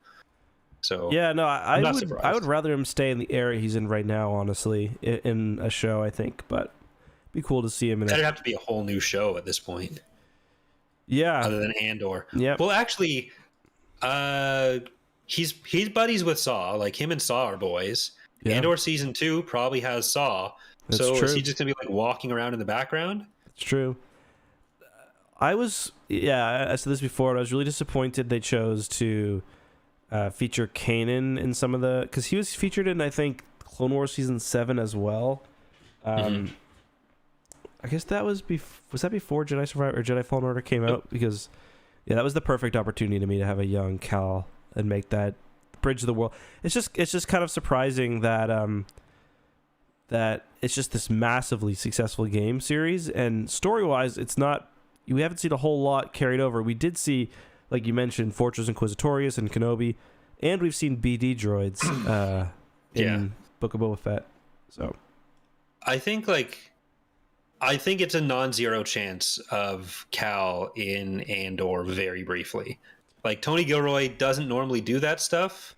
So yeah, no, I would surprised. rather him stay in the area he's in right now, honestly, in a show, I think, but it'd be cool to see him in That'd have to be a whole new show at this point. Yeah. Other than Andor. Yeah. Well, actually, he's buddies with Saw. Like him and Saw are boys. Yeah. Andor season 2 probably has Saw. That's so true. is he just gonna be like walking around in the background? It's true. I said this before, but I was really disappointed they chose to feature Kanan in some of the, because he was featured in, I think, Clone Wars season 7 as well. I guess that was that before Jedi Survivor or Jedi Fallen Order came out? Because that was the perfect opportunity to me to have a young Cal and make that bridge the world. It's just kind of surprising that that it's just this massively successful game series, and story wise it's not, we haven't seen a whole lot carried over. We did see, like you mentioned, Fortress Inquisitorius and Kenobi, and we've seen BD droids in Book of Boba Fett. So I think it's a non-zero chance of Cal in Andor very briefly. Like Tony Gilroy doesn't normally do that stuff,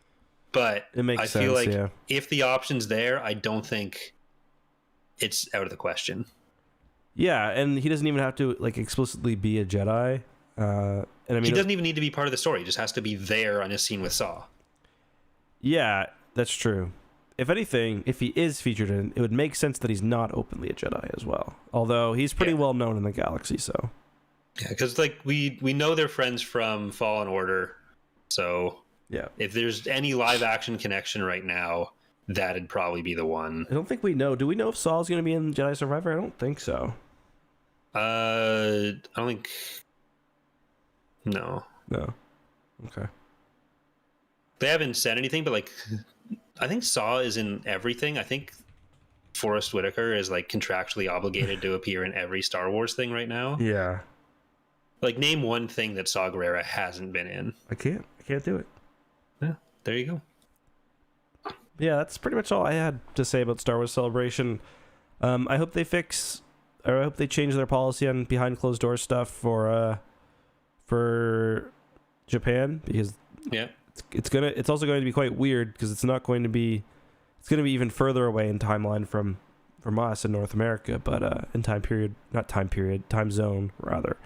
but it makes sense. Feel like if the option's there, I don't think it's out of the question. Yeah, and he doesn't even have to like explicitly be a Jedi. And I mean, he doesn't even need to be part of the story. He just has to be there on a scene with Saw. Yeah, that's true. If anything, if he is featured in, it would make sense that he's not openly a Jedi as well. Although he's pretty well known in the galaxy, so. Yeah, because like we know they're friends from Fallen Order, so yeah. If there's any live action connection right now, that'd probably be the one. I don't think we know. Do we know if Saul's going to be in Jedi Survivor? I don't think so. I don't think. No. Okay. They haven't said anything, but like, I think Saw is in everything. I think Forrest Whitaker is like contractually obligated to appear in every Star Wars thing right now. Yeah. Like, name one thing that Saw Gerrera hasn't been in. I can't do it. Yeah, there you go. Yeah, that's pretty much all I had to say about Star Wars Celebration. I hope they I hope they change their policy on behind closed doors stuff for Japan, because it's also going to be quite weird, because it's going to be even further away in timeline from us in North America, but in time zone rather.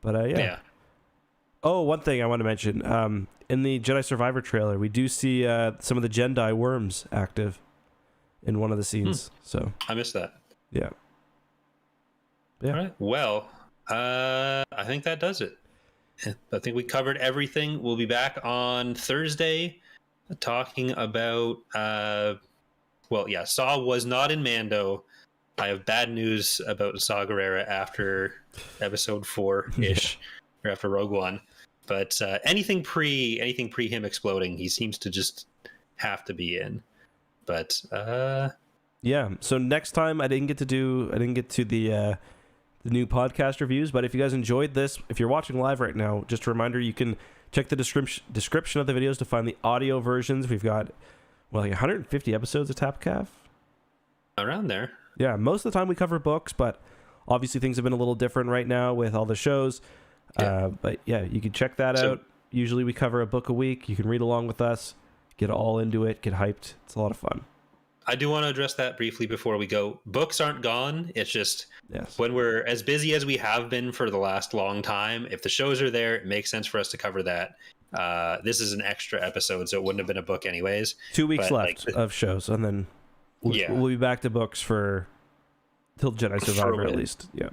But yeah. Oh, one thing I want to mention. In the Jedi Survivor trailer, we do see some of the Jedi worms active in one of the scenes. So I missed that. Yeah. All right. Well, I think that does it. I think we covered everything. We'll be back on Thursday talking about Saw was not in Mando. I have bad news about Saw Gerrera after episode 4-ish, or after Rogue One. But anything pre him exploding, he seems to just have to be in. But yeah. So next time, I didn't get to the new podcast reviews, but if you guys enjoyed this, if you're watching live right now, just a reminder, you can check the description of the videos to find the audio versions. We've got like 150 episodes of Tapcaf. Around there. Yeah, most of the time we cover books, but obviously things have been a little different right now with all the shows. Yeah. But yeah, you can check that out. Usually we cover a book a week. You can read along with us, get all into it, get hyped. It's a lot of fun. I do want to address that briefly before we go. Books aren't gone. It's just when we're as busy as we have been for the last long time, if the shows are there, it makes sense for us to cover that. This is an extra episode, so it wouldn't have been a book anyways. 2 weeks left of shows, and then we'll be back to books till Jedi Survivor at least. Yeah.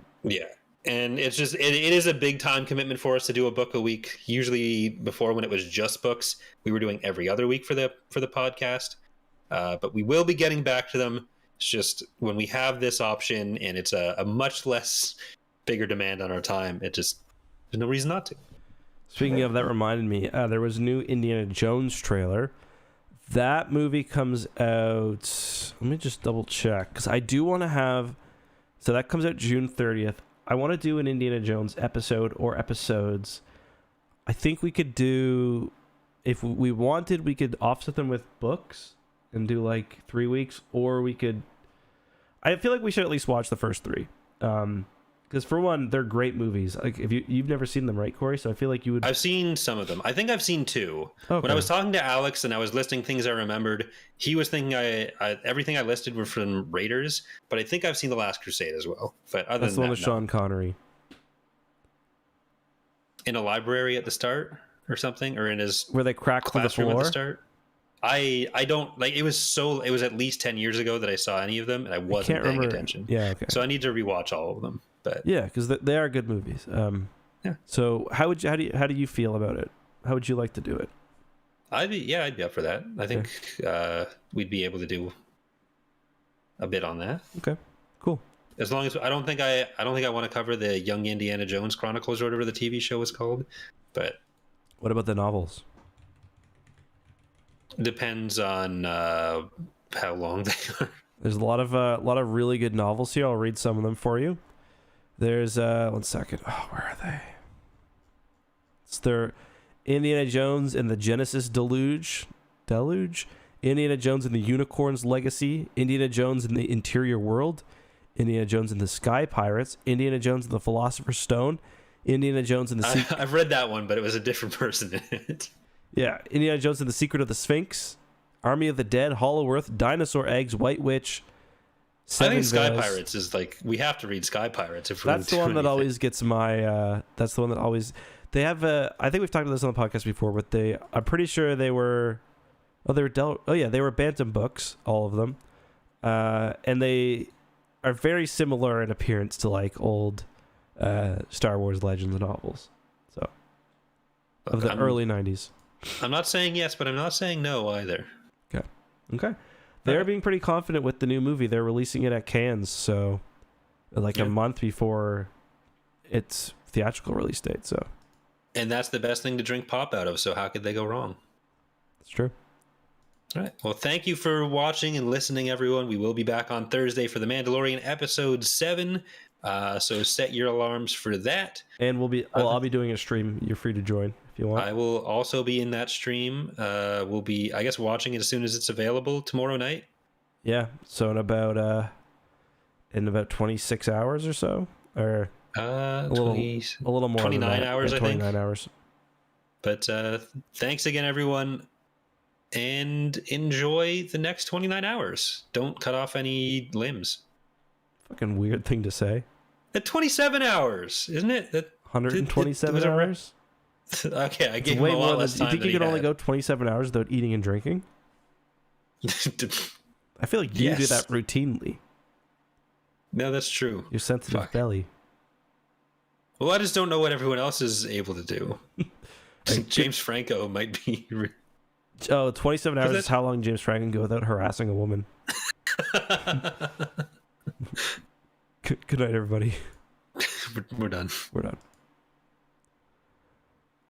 And it's just it is a big time commitment for us to do a book a week. Usually before, when it was just books, we were doing every other week for the podcast. But we will be getting back to them. It's just when we have this option and it's a much less bigger demand on our time, there's no reason not to. Speaking of, that reminded me, there was a new Indiana Jones trailer. That movie comes out, let me just double check, because I do want to have, so that comes out June 30th. I want to do an Indiana Jones episode or episodes. I think we could do, if we wanted, we could offset them with books and do like 3 weeks, or I feel like we should at least watch the first 3. Because for one, they're great movies. Like, if you've never seen them, right, Corey? So I feel like you would. I've seen some of them. I think I've seen 2. Okay. When I was talking to Alex and I was listing things I remembered, he was thinking everything I listed were from Raiders, but I think I've seen The Last Crusade as well. But other That's the one with Sean Connery. In a library at the start or something, or in his where they crack through the floor at the start. I don't like it was at least 10 years ago that I saw any of them, and I wasn't paying attention. Yeah, okay. So I need to rewatch all of them. But yeah, because they are good movies. Yeah. So how do you feel about it? How would you like to do it? I'd be up for that. I think we'd be able to do a bit on that. Okay, cool. As long as I don't think I want to cover the Young Indiana Jones Chronicles or whatever the TV show was called. But what about the novels? Depends on how long they are. There's a lot of really good novels here. I'll read some of them for you. There's 1 second. Oh, where are they? It's their Indiana Jones and the Genesis Deluge, Indiana Jones and the Unicorn's Legacy, Indiana Jones and the Interior World, Indiana Jones and the Sky Pirates, Indiana Jones and the Philosopher's Stone, Indiana Jones and the I've read that one, but it was a different person in it. Yeah, Indiana Jones and the Secret of the Sphinx, Army of the Dead, Hollow Earth, Dinosaur Eggs, White Witch. I think Sky Pirates is like, we have to read Sky Pirates if we're That's the one that always gets my. That's the one that always. They have I think we've talked about this on the podcast before, but I'm pretty sure they were. They were Bantam books, all of them, and they are very similar in appearance to like old Star Wars Legends novels. So of the early 90s. I'm not saying yes, but I'm not saying no either. Okay. They're being pretty confident with the new movie. They're releasing it at Cannes, so a month before its theatrical release date. So, and that's the best thing to drink pop out of. So how could they go wrong? It's true. All right. Well, thank you for watching and listening, everyone. We will be back on Thursday for The Mandalorian episode 7. So set your alarms for that. And I'll be doing a stream. You're free to join if you want. I will also be in that stream. We'll be, I guess, watching it as soon as it's available tomorrow night. Yeah. So in about 26 hours or so, or a little more. 29 hours, I think. 29 hours. But thanks again, everyone, and enjoy the next 29 hours. Don't cut off any limbs. Fucking weird thing to say. At 27 hours, isn't it? 127 hours? Okay, I gave him a lot less time. You think you could only go 27 hours without eating and drinking? I feel like you do that routinely. No, that's true. Your sensitive belly. Well, I just don't know what everyone else is able to do. James Franco might be. 27 hours is how long James Franco can go without harassing a woman. Good night, everybody. We're done. We're done.